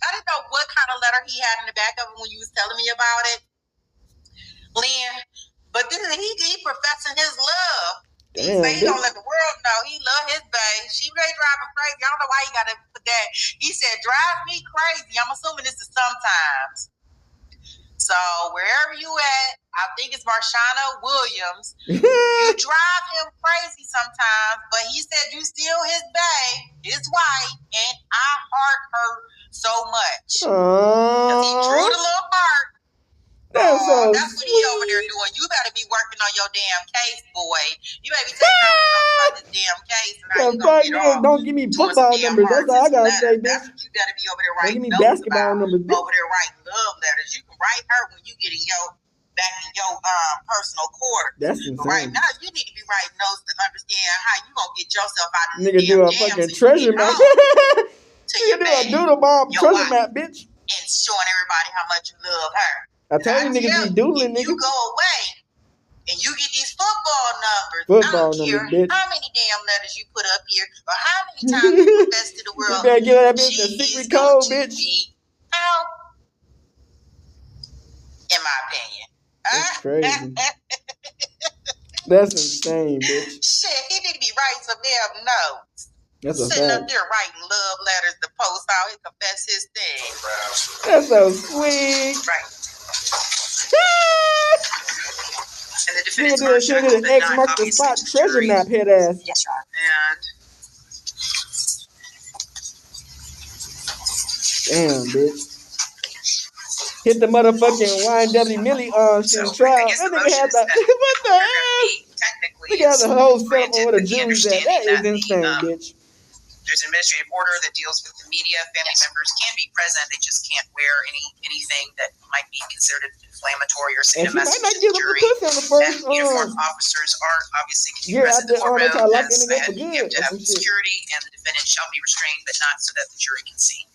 I didn't know what kind of letter he had in the back of it when you was telling me about it, Lynn. But this is he professing his love. Damn, he don't let the world know he love his bae. She may drive him crazy. I don't know why he got to put that. He said, drive me crazy. I'm assuming this is sometimes. So wherever you at, I think it's Marshana Williams. You drive him crazy sometimes, but he said you still his bae, his wife, and I heart her so much. Because he drew the little heart. That's so that's what he over there doing. You better be working on your damn case, boy. You better be taking out notes about this damn case. And how you gonna get off. Don't give me football numbers. That's all I gotta say, bitch. That's what you gotta be over there writing. Don't give me basketball numbers, bitch. Over there writing love letters. You can write her when you get in back in your personal quarters. That's insane. But right now, you need to be writing notes to understand how you gonna get yourself out of this nigga do a fucking treasure map. Nigga do a doodle bomb treasure map, bitch. And showing everybody how much you love her. I tell you niggas be doodling, nigga. You go away and you get these football numbers. Football I don't numbers, care bitch. how many damn letters you put up here or how many times you confess to the world. You better give that bitch the secret code, bitch. Out, in my opinion. That's crazy. That's insane, bitch. Shit, he need to be writing some damn notes. That's a Sitting fact. up there writing love letters to post out and confess his thing. That's so sweet. Right. And the Nigga defendant's do a shit with an X mark the spot treasure map head ass. Yes, Your Honor. Damn, bitch. Hit the motherfucking YNW Millie shit trial. That nigga had the what the hell? Nigga had the whole setup on where the jury's at. That is insane, bitch. There's an administrative order that deals with the media. Family members can be present. They just can't wear anything that might be considered inflammatory or send a message to the jury. And uniformed officers are obviously can be present in the courtroom as you have to have security, and the defendant shall be restrained, but not so that the jury can see.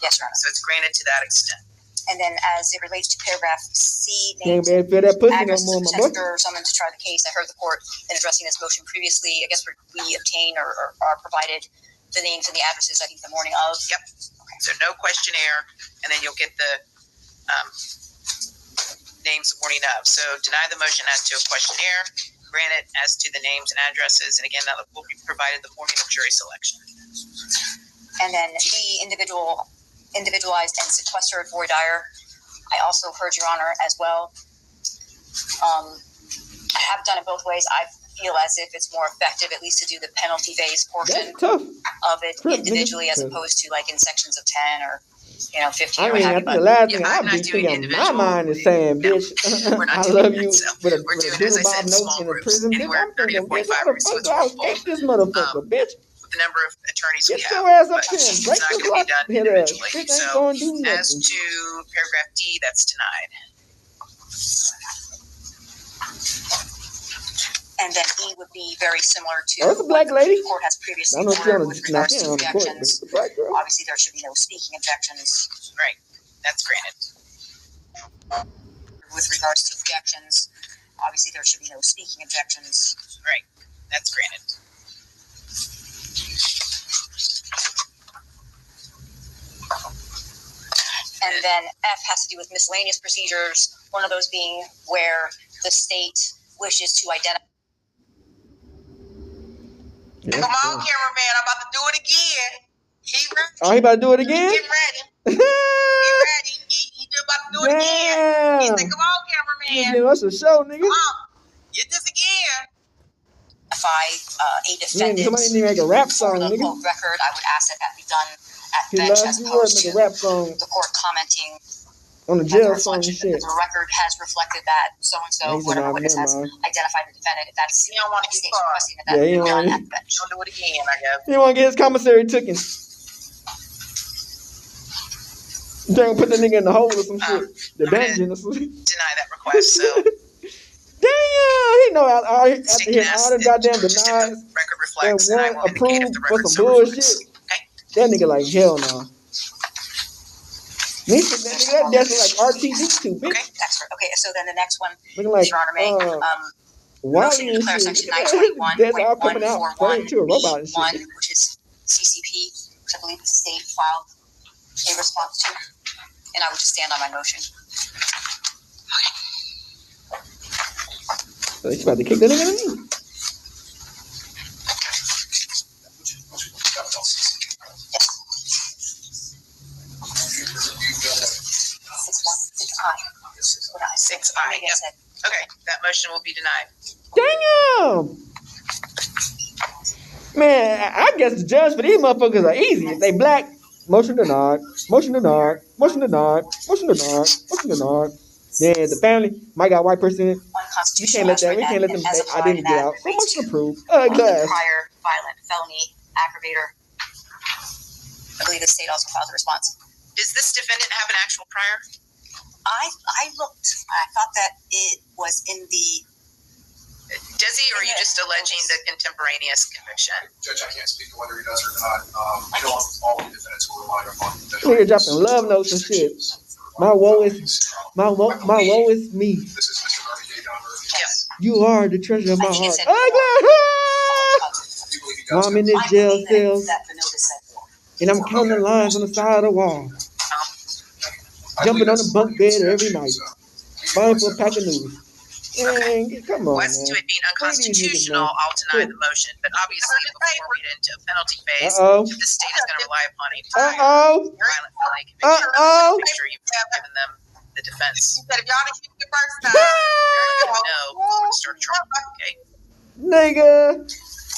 Yes, Your Honor. So it's granted to that extent. And then as it relates to paragraph C, Can't be able to feel that pussy no addresses more, of my boy. protector or someone to try the case. I heard the court in addressing this motion previously. I guess we obtain or are provided the names and the addresses, I think, the morning of. Yep. Okay. So no questionnaire, and then you'll get the names the morning of. So deny the motion as to a questionnaire, grant it as to the names and addresses, and again, that will be provided the morning of jury selection. And then the individualized and sequestered voir dire. I also heard, Your Honor, as well. I have done it both ways. I feel as if it's more effective, at least to do the penalty phase portion of it individually, as opposed to like in sections of 10 or 15. I mean, I think the last thing I'd be thinking my mind is saying, bitch, I love you with a doodle bob note in a prison, bitch. I'm thinking, bitch, how the fuck do I escape this motherfucker, bitch? The number of attorneys we Get have, your ass up but here and it's break not this going to be done lock individually. head ass. So, Ain't gonna do nothing. as to paragraph D, that's denied. And then E would be very similar to Oh, it's a black lady. The court has previously I don't know if you're ordered with regards to on the court, but objections. it's a black girl. Obviously, there should be no speaking objections. Right, that's granted. With regards to objections, obviously, there should be no speaking objections. Right, that's granted. And then F has to do with miscellaneous procedures, one of those being where the state wishes to identify. Come on, cameraman, I'm about to do it again. He ready. Oh, he about to do it again? Get ready. He ready. He about to do it again. He said, come on, cameraman. Give us a show, nigga. Come on. Get this again. A defendant. Somebody need to make a rap song, for the nigga. record, I would ask that be done at He bench loves as his opposed word, make to a rap song the court commenting on the as a jail song and reflection shit. that the record has reflected that so-and-so, whatever witness has identified the defendant. If that's You don't want to the get state caught. requesting that Yeah, he be don't done want at the bench. Don't do it again, I guess. He want to get his commissary taken. They're gonna put the nigga in the hole or some shit. The dungeon or something. Deny that request. So damn, he know after hearing all the goddamn just if the denies record reflects, and I and will indicate if approved the for record some so bullshit. reflects. Okay. That nigga like hell no. Me that nigga that definitely like RTD2, bitch. Okay, expert. Okay, so then the next one, looking like Your Honor, may Wally and declare shit. section 921.141, That's all coming out straight to a robot and shit. which is CCP, which I believe the state filed a response to, and I would just stand on my motion. So he's about to kick that nigga in the knee. Six I. Yep. Okay, that motion will be denied. Damn! Man, I guess the judge for these motherfuckers are easy. If they black, motion denied, motion denied, motion denied, motion denied, motion denied. Then the family might got a white person in it. We can't let them say I didn't get out. So motion approved. Prior violent felony aggravator. I believe the state also filed a response. Does this defendant have an actual prior? I looked. I thought that it was in the. Does he, or are you just alleging the contemporaneous conviction? Judge, I can't speak to whether he does or not. I know all the defendants who relied upon. Nigga dropping love notes and shit. My woe is me. This is Mr. Murphy down there. Yes. You are the treasure of my heart. I'm in this jail cell, and I'm counting lines on the side of the wall. Jumping on the bunk bed every night. Buying for a pack of noodles. Dang, come on, As to it being unconstitutional, I'll deny the motion. But obviously, before we get into a penalty phase, the state is going to rely upon a violent felony conviction. Make sure you've given them the defense. You said if y'all didn't shoot the first time, No, before we start trouble. Okay. Nigga,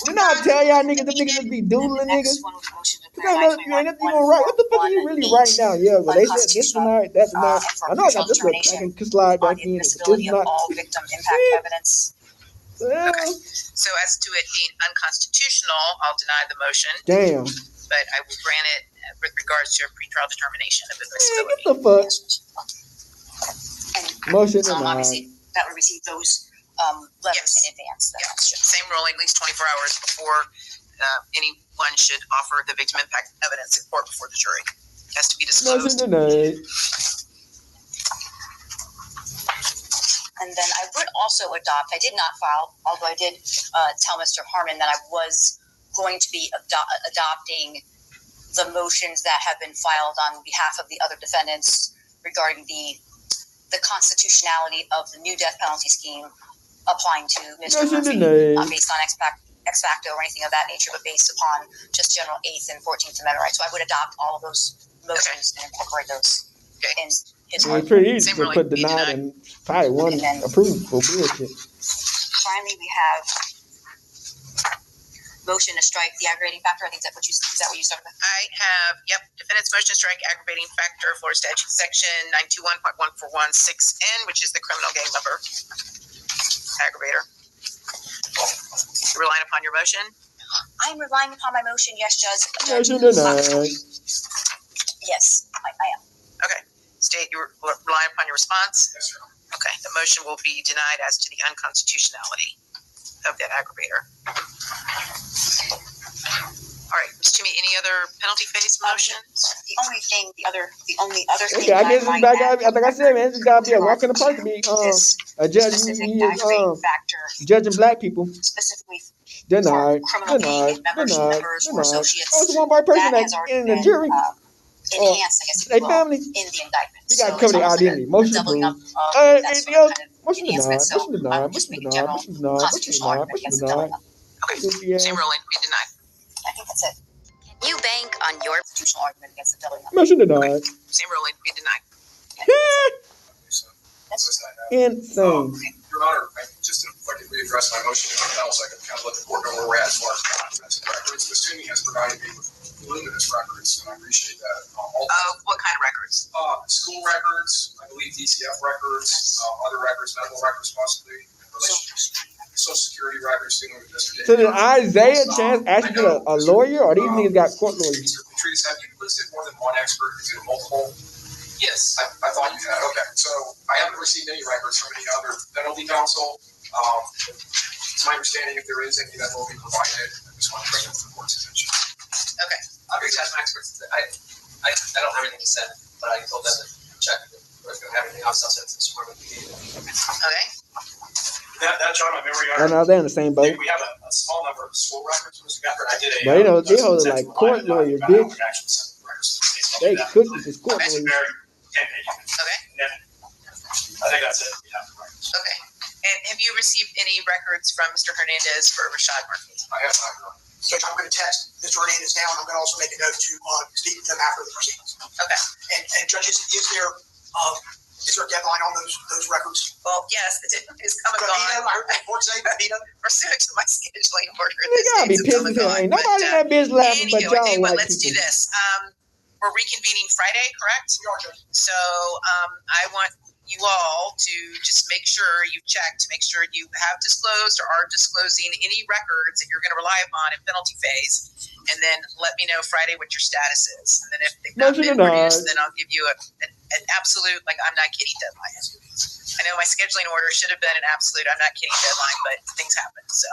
didn't I tell y'all niggas them niggas just be doodling niggas? You ain't nothing you gonna write. What the fuck are you really writing down? Yeah, but they said this tonight, that tonight. I know I got this one. I can slide back in. This not. All victim impact evidence. Well, So as to it being unconstitutional, I'll deny the motion. damn. But I will grant it with regards to a pretrial determination of Man, admissibility. get the fuck. And Motion denied. obviously, that would receive those letters in advance. Same ruling, at least 24 hours before anyone should offer the victim impact evidence in court before the jury. It has to be Motion disclosed. denied. And then I would also adopt, I did not file, although I did tell Mr. Harmon that I was going to be adopting the motions that have been filed on behalf of the other defendants regarding the constitutionality of the new death penalty scheme applying to Mr. Murphy, not based on ex facto or anything of that nature, but based upon just general 8th and 14th Amendment rights. So I would adopt all of those motions and incorporate those in his It's pretty easy to put denied and probably one approved for bullshit. Finally, we have motion to strike the aggravating factor. I think is that what you started with? I have, defendant's motion to strike aggravating factor, Florida statute section 921.1416N, which is the criminal gang member aggravator. Relying upon your motion? I'm relying upon my motion, yes, Judge. Motion denied. Yes, I am. Okay. State, you're relying upon your response? Yes, sir. Okay. The motion will be denied as to the unconstitutionality of that aggravator. All right, Ms. Toomey, any other penalty phase motions? The only other thing. Okay, I guess it's back. Like I said, man, it's gotta be a walk in the park to be a judge. He is judging black people. Specifically, Denied. members or associates. Oh, it's one white person that's in the jury. Enhanced, I guess, They family. in the indictment. We gotta cover the identity. Motion approved. Motion denied. Motion denied. Motion denied. Motion denied. Motion denied. Motion denied. Okay, same ruling, be denied. I think that's it. You bank on your Constitutional argument against the doubling up. Motion denied. Same ruling, be denied. Insane. Your Honor, just to readdress my motion else, I can kind of let the court know where we're at as far as documents and records. Ms. Toomey has provided me with voluminous records, and I appreciate that. What kind of records? School records, I believe DCF records, other records, medical records possibly, Social Security records, dealing with Mr. So did Isaiah Chance actually get a lawyer, or these niggas got court lawyers? Treatise, have you listed more than one expert? Is it multiple? Yes. I thought you had. Okay, so I haven't received any records from any other penalty counsel. It's my understanding if there is any that will be provided, I just want to bring it to the court's attention. Okay. I've reached out to my experts. I don't have anything to send, but I told them to check if we're going to have anything else. I'll send it to this morning. Okay. That John, my memory. I know they're in the same boat. We have a small number of school records, Mr. Gafford. I did a. But you know, they hold it like court lawyer, bitch. They cooked with this court lawyer. Okay. I think that's it. Yeah. Okay. And have you received any records from Mr. Hernandez for Rashad Murphy? I have not. Judge, I'm going to text Mr. Hernandez now, and I'm going to also make a note to speak to them after the proceedings. Okay. And Judge, is there a deadline on those records? Well, yes, the deadline is coming on. I heard the court say Pursuant to my scheduling order. They gotta be pissed as hell. Ain't nobody in that bitch laughing but y'all white let's do people. this. We're reconvening Friday, correct? We are, Judge. So I want you all to just make sure you check to make sure you have disclosed or are disclosing any records that you're going to rely upon in penalty phase, and then let me know Friday what your status is. And then if they've not been produced, then I'll give you an absolute, like, I'm not kidding deadline. I know my scheduling order should have been an absolute I'm not kidding deadline, but things happen. So,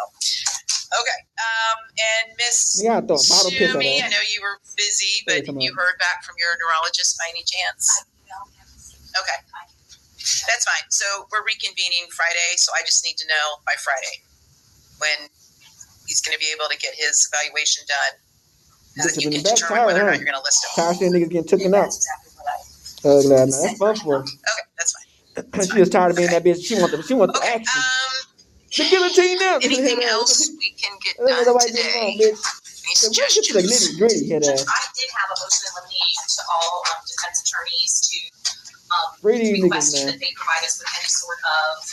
okay. And Miss Sumi, I know you were busy, but you heard back from your neurologist by any chance? Okay. That's fine. So we're reconvening Friday, so I just need to know by Friday when he's going to be able to get his evaluation done. And then you can determine whether or not you're going to list him. Tired of niggas getting taken out. That's fun for her. Okay, that's fine. She was tired of being that bitch. She want the action. The guillotine now. Anything else we can get done today? Any suggestions? I did have a motion in limine to all defense attorneys to request that they provide us with any sort of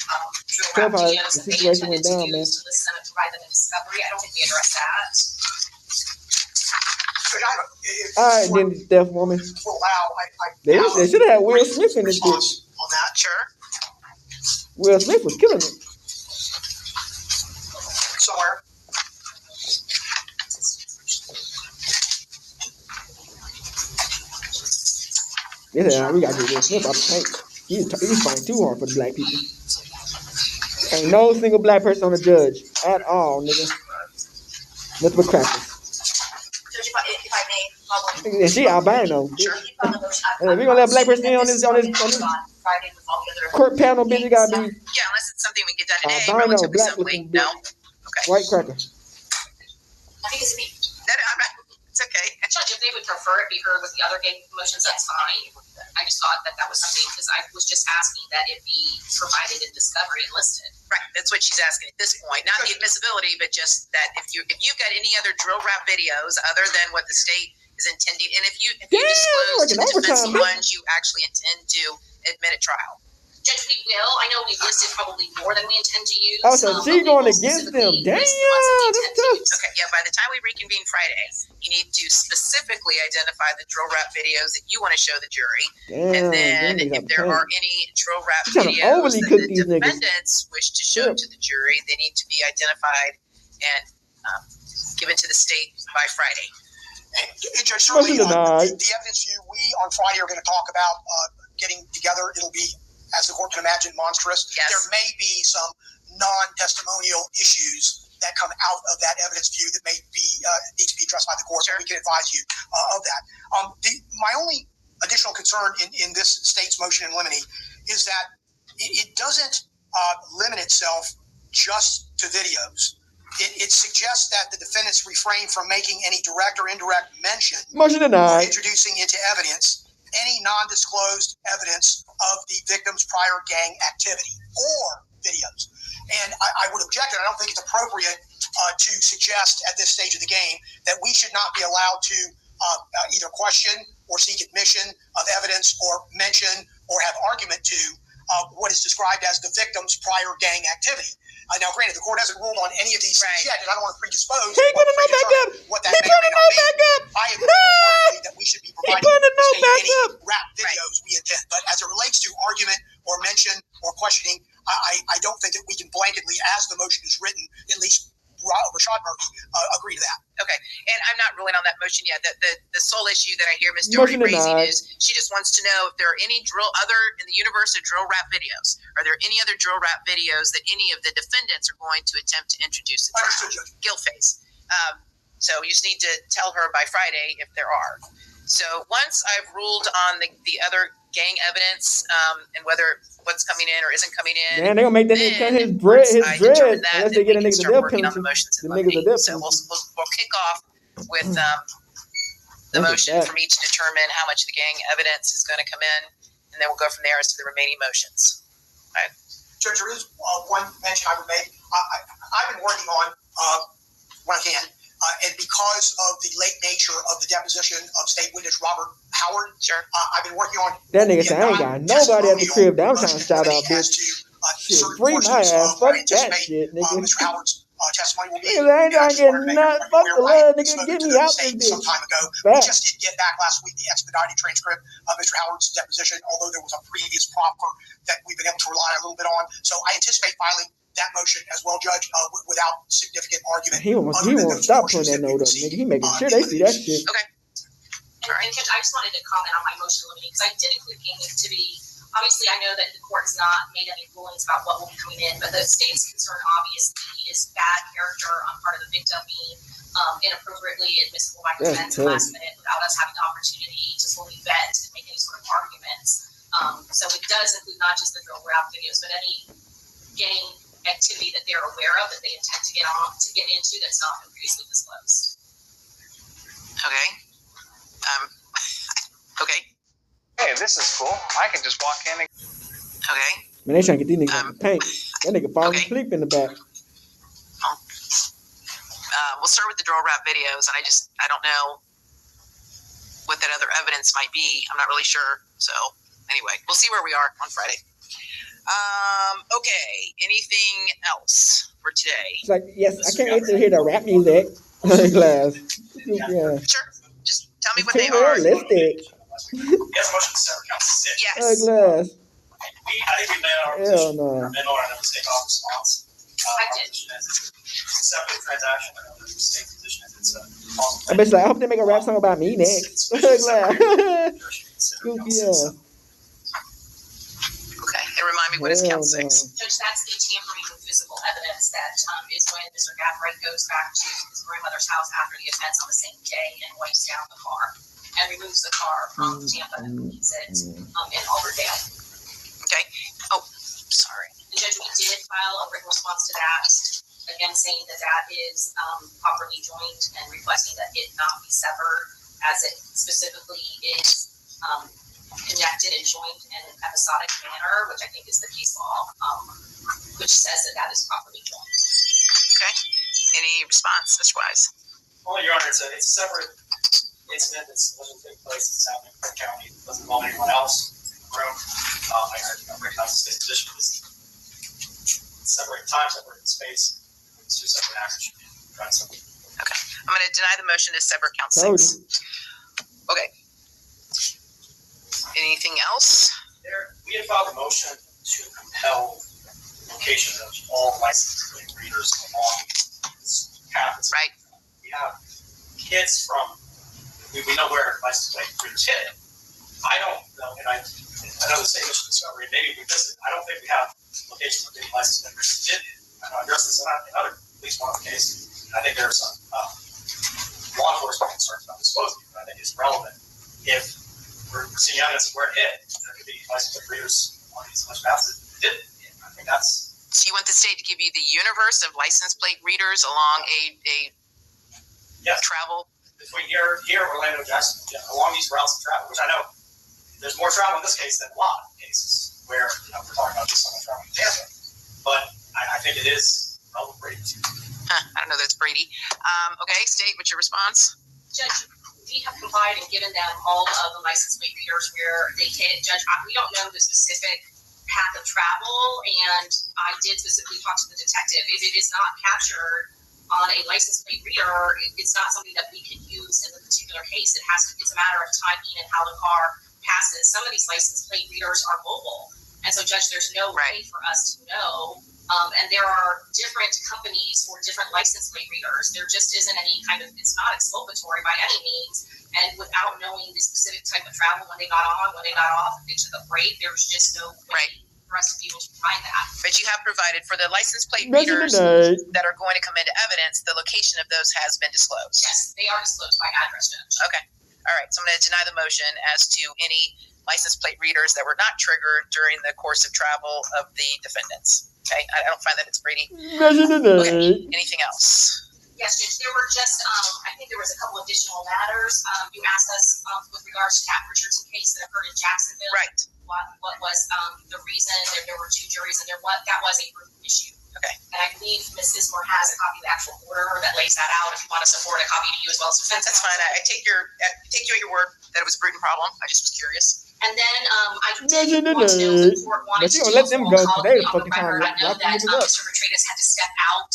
drill rap videos that they intended to use to listen and provide them in discovery. I don't think we addressed that. All right, then, deaf woman. They should have had Will Smith in this bitch. On that, sure. Will Smith was killing it. Somewhere. Yeah, we gotta get Will Smith out the tank. He's fighting too hard for the black people. Ain't no single black person on the judge at all, nigga. Nothing but crackers. Judge, if I may, And she albino. sure. We're gonna let a black person in on this court panel, bitch. You gotta be. Yeah, unless it's something we get done today, albino, relatively black simply. looking No. bitch. Okay. White cracker. I think it's me. No, I'm not. It's okay. Judge, if they would prefer it be heard with the other gay motions, that's fine. I just thought that was something, because I was just asking that it be provided in discovery and listed. Right, that's what she's asking at this point. Not the admissibility, but just that if you've got any other drill rap videos other than what the state is intending, and if you disclose to the defense ones you actually intend to admit at trial. Judge, we will. I know we've listed probably more than we intend to use. Oh, so she's going against them. Damn, that's tough. Okay, yeah, by the time we reconvene Friday, you need to specifically identify the drill rap videos that you want to show the jury. Damn, and then if there are any drill rap videos that the defendants wish to show to the jury, they need to be identified and given to the state by Friday. And Judge, certainly, the evidence view, we on Friday are going to talk about getting together. It'll be, as the court can imagine, monstrous. Yes. There may be some non-testimonial issues that come out of that evidence view that may be need to be addressed by the court. Sure. So we can advise you of that. My only additional concern in this state's motion in limine is that it doesn't limit itself just to videos. It suggests that the defendants refrain from making any direct or indirect mention Motion or denied. introducing into evidence any non-disclosed evidence of the victim's prior gang activity or videos. And I would object, and I don't think it's appropriate to suggest at this stage of the game that we should not be allowed to either question or seek admission of evidence or mention or have argument to what is described as the victim's prior gang activity. Now, granted, the court hasn't ruled on any of these things yet, and I don't want to predispose. He put a note back up. What that He put a note back up. I agree that we should be providing any up. rap videos we intend. But as it relates to argument or mention or questioning, I don't think that we can blanketly, as the motion is written, at least Rashad Murphy agree to that. Okay, and I'm not ruling on that motion yet. The sole issue that I hear Ms. Doherty raising is she just wants to know if there are any other in the universe of drill rap videos. Are there any other drill rap videos that any of the defendants are going to attempt to introduce at trial? Guilt phase. So you just need to tell her by Friday if there are. So once I've ruled on the other gang evidence and whether what's coming in or isn't coming in, man, they gonna make that nigga cut his dread unless they get a nigga the death penalty. The so we'll kick off with the motion for me to determine how much of the gang evidence is going to come in, and then we'll go from there as to the remaining motions. All right. Judge, there is one mention I would make. I've been working on when I can. And because of the late nature of the deposition of state witness Robert Howard, I've been working on that nigga said, I ain't got nobody at the crib that I'm trying to shout out, bitch. Shit, free my ass. Fuck that shit, nigga. Mr. Howard's testimony will be. Niggas ain't trying to get nothing. Fuck the love, nigga. Get me out this bitch. Some time ago. We just did get back last week the expedited transcript of Mr. Howard's deposition, although there was a previous proffer that we've been able to rely a little bit on. So I anticipate filing that motion as well, Judge, without significant argument. He won't stop putting that note up, nigga. He making sure they see that shit. Okay. And Judge, I just wanted to comment on my motion limiting because I did include gang activity. Obviously, I know that the court has not made any rulings about what will be coming in, but the state's concern obviously is bad character on part of the victim being inappropriately admissible by defense at the last minute without us having the opportunity to fully vet and make any sort of arguments. So it does include not just the drill rap videos, but any gang activity that they're aware of that they intend to get into that's not been previously disclosed. Okay. Okay. Hey, this is cool. I can just walk in and... Okay. Man, they trying to get these niggas in the paint. That nigga falling asleep in the back. We'll start with the drill rap videos, and I don't know what that other evidence might be. I'm not really sure. So anyway, we'll see where we are on Friday. Okay. Anything else for today? It's like, yes, I can't wait to hear the rap music. Class. Yeah. Sure. Just tell me what they are. Realistic. Yes, motion to sever count 6. Yes. Glass. I think we made our Hell position. no. Our memo and a mistake off response. I did. It's a separate transaction. I know the mistake position is it's a false. I bet you like, I hope they make a rap song about me next. Glass. Goofy ass. Okay. And remind me, what is count 6? Judge, that's the tampering with physical evidence that is when Mr. Gathright goes back to his grandmother's house after the offense on the same day and wipes down the car and removes the car from Tampa and leaves it in Auburndale. Okay. Oh, sorry. And Judge, we did file a written response to that, again saying that that is properly joined and requesting that it not be severed, as it specifically is connected and joined in an episodic manner, which I think is the case law, which says that that is properly joined. Okay. Any response, Mr. Wise? Well, Your Honor, it's a separate incident that's supposed to take place. It's happening in Cook County. It doesn't involve anyone else in the room. I recognize the state's position. It's separate in time, separate in space. It's two separate acts that should be done separately. Okay. I'm going to deny the motion to sever count 6. Okay. Anything else? We had filed a motion to compel location of all license plate readers along this path. Right. We have hits from, we know where license plate readers hit. I don't know, and I know the state mission discovery, maybe we missed it. I don't think we have locations where any license plate readers did hit. I know I addressed this in other, at least one of the cases. And I think there are some law enforcement concerns about disclosing it, but I think it's relevant if we're seeing evidence of where it hit. There could be license plate readers on these much paths that didn't hit. I think that's. So you want the state to give you the universe of license plate readers along a travel? Between here, Orlando, Jackson, along these routes of travel, which I know there's more travel in this case than a lot of cases where we're talking about just someone traveling to Tampa. But I think it is relevant Brady too. I don't know that's Brady. Okay, state, what's your response? Judge, we have complied and given them all of the license plate readers where they hit. Judge, we don't know the specific path of travel, and I did specifically talk to the detective. If it is not captured on a license plate reader, it's not something that we can use in the particular case. It's a matter of timing and how the car passes. Some of these license plate readers are mobile, and so, Judge, there's no way for us to know And there are different companies for different license plate readers. There just isn't any kind of, it's not exculpatory by any means. And without knowing the specific type of travel, when they got on, when they got off, if they took a break, there's just no way for us to be able to find that. But you have provided for the license plate readers that are going to come into evidence, the location of those has been disclosed. Yes, they are disclosed by address, Judge. Okay. All right. So I'm going to deny the motion as to any license plate readers that were not triggered during the course of travel of the defendants. Okay. I don't find that it's Brady. Okay. Anything else? Yes, Judge. There were just, I think there was a couple additional matters. You asked us with regards to Cat Richardson case that occurred in Jacksonville. Right. What was the reason there were two juries, and that was a group issue. Okay. And I believe Ms. Ismore has a copy of the actual order that lays that out. If you want us to forward a copy to you as well. So that's fine. I take you at your word that it was a brutal problem. I just was curious. And then I did want to know if the court wanted to let them go today. On the record. I know that Mr. Petraeus had to step out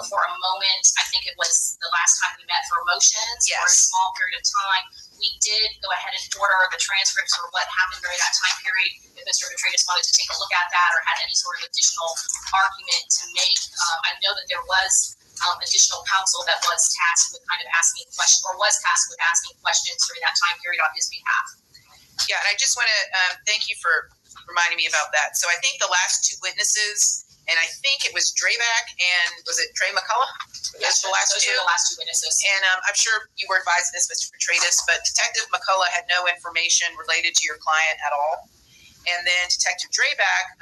for a moment. I think it was the last time we met for motions for a small period of time. We did go ahead and order the transcripts for what happened during that time period. If Mr. Petraeus wanted to take a look at that or had any sort of additional argument to make, I know that there was additional counsel that was tasked with kind of asking questions, or was tasked with asking questions during that time period on his behalf. Yeah, and I just want to thank you for reminding me about that. So I think the last two witnesses, and I think it was Drayback and was it Trey McCullough? Yes, those were the last two witnesses. And I'm sure you were advised of this, Mr. Petraeus, but Detective McCullough had no information related to your client at all. And then Detective Drayback,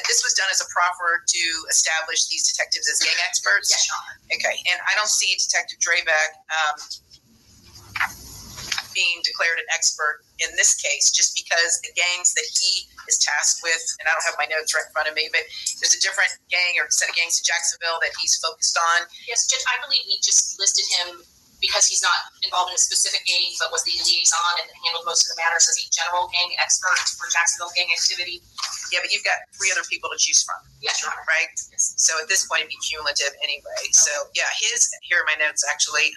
this was done as a proffer to establish these detectives as gang experts. Yes, Your Honor. Okay, and I don't see Detective Drayback being declared an expert in this case, just because the gangs that he is tasked with, and I don't have my notes right in front of me, but there's a different gang or set of gangs in Jacksonville that he's focused on. Yes, Judge, I believe we just listed him because he's not involved in a specific gang, but was the liaison and handled most of the matters as a general gang expert for Jacksonville gang activity. Yeah, but you've got three other people to choose from. Yes, Your Honor. Right? Yes. So at this point, it'd be cumulative anyway. So yeah, here are my notes actually.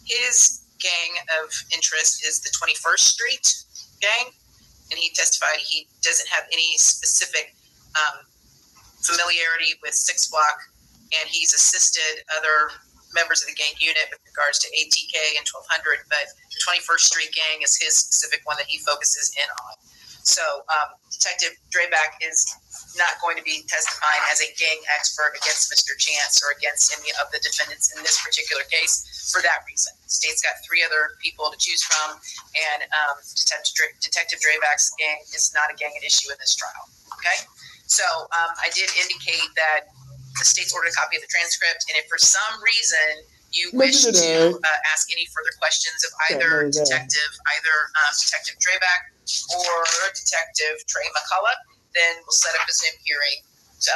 His gang of interest is the 21st Street gang, and he testified he doesn't have any specific familiarity with 6 Block, and he's assisted other members of the gang unit with regards to ATK and 1200, but the 21st Street gang is his specific one that he focuses in on. So Detective Drayback is not going to be testifying as a gang expert against Mr. Chance or against any of the defendants in this particular case for that reason. The state's got 3 other people to choose from, and Detective Drayback's gang is not a gang at issue in this trial. Okay? So I did indicate that the state's ordered a copy of the transcript, and if for some reason you wish to ask any further questions of either Detective Drayback or Detective Trey McCullough, then we'll set up a Zoom hearing. So,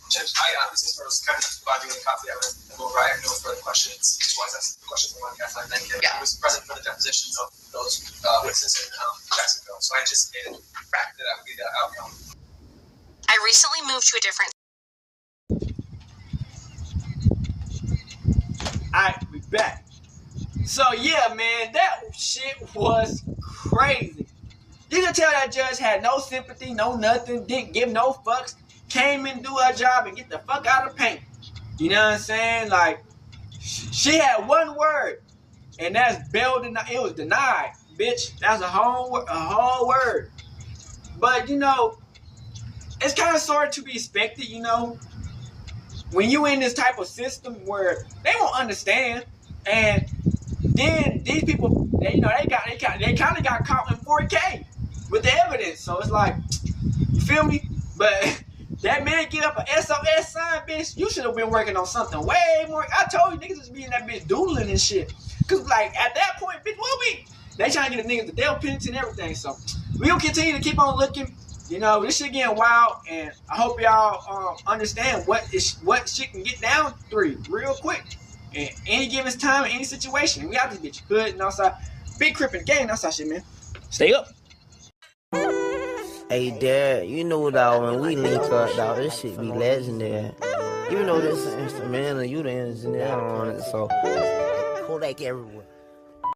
Judge, I was kind of providing a copy of it, and I have no further questions. Just wanted to ask the questions I want to ask. I think I was present for the depositions of those witnesses in Jacksonville, so I anticipated that would be the outcome. I recently moved to a different. Alright, we back. So yeah, man, that shit was crazy. You can tell that judge had no sympathy, no nothing, didn't give no fucks, came in, do her job, and get the fuck out of paint. You know what I'm saying? Like, she had one word, and that's bail denied. It was denied, bitch. That's a whole word. But, you know, it's kind of sort of to be expected, you know, when you in this type of system where they won't understand, and then these people, they kind of got caught in 4K with the evidence. So it's like, you feel me? But that man get up an SOS sign, bitch. You should have been working on something way more. I told you niggas just be in that bitch doodling and shit. Cause like at that point, bitch, what we? They trying to get the niggas the death penalty and everything. So we gonna continue to keep on looking. You know, this shit getting wild, and I hope y'all understand what shit can get down through real quick. In any given time, in any situation. We out this bitch hood and outside. Big crip in the game, outside shit, man. Stay up. Hey, Dad, you know that when we link up, dog, this shit be legendary. Even though this is instrumental, you the engineer on it, so Kodak everywhere.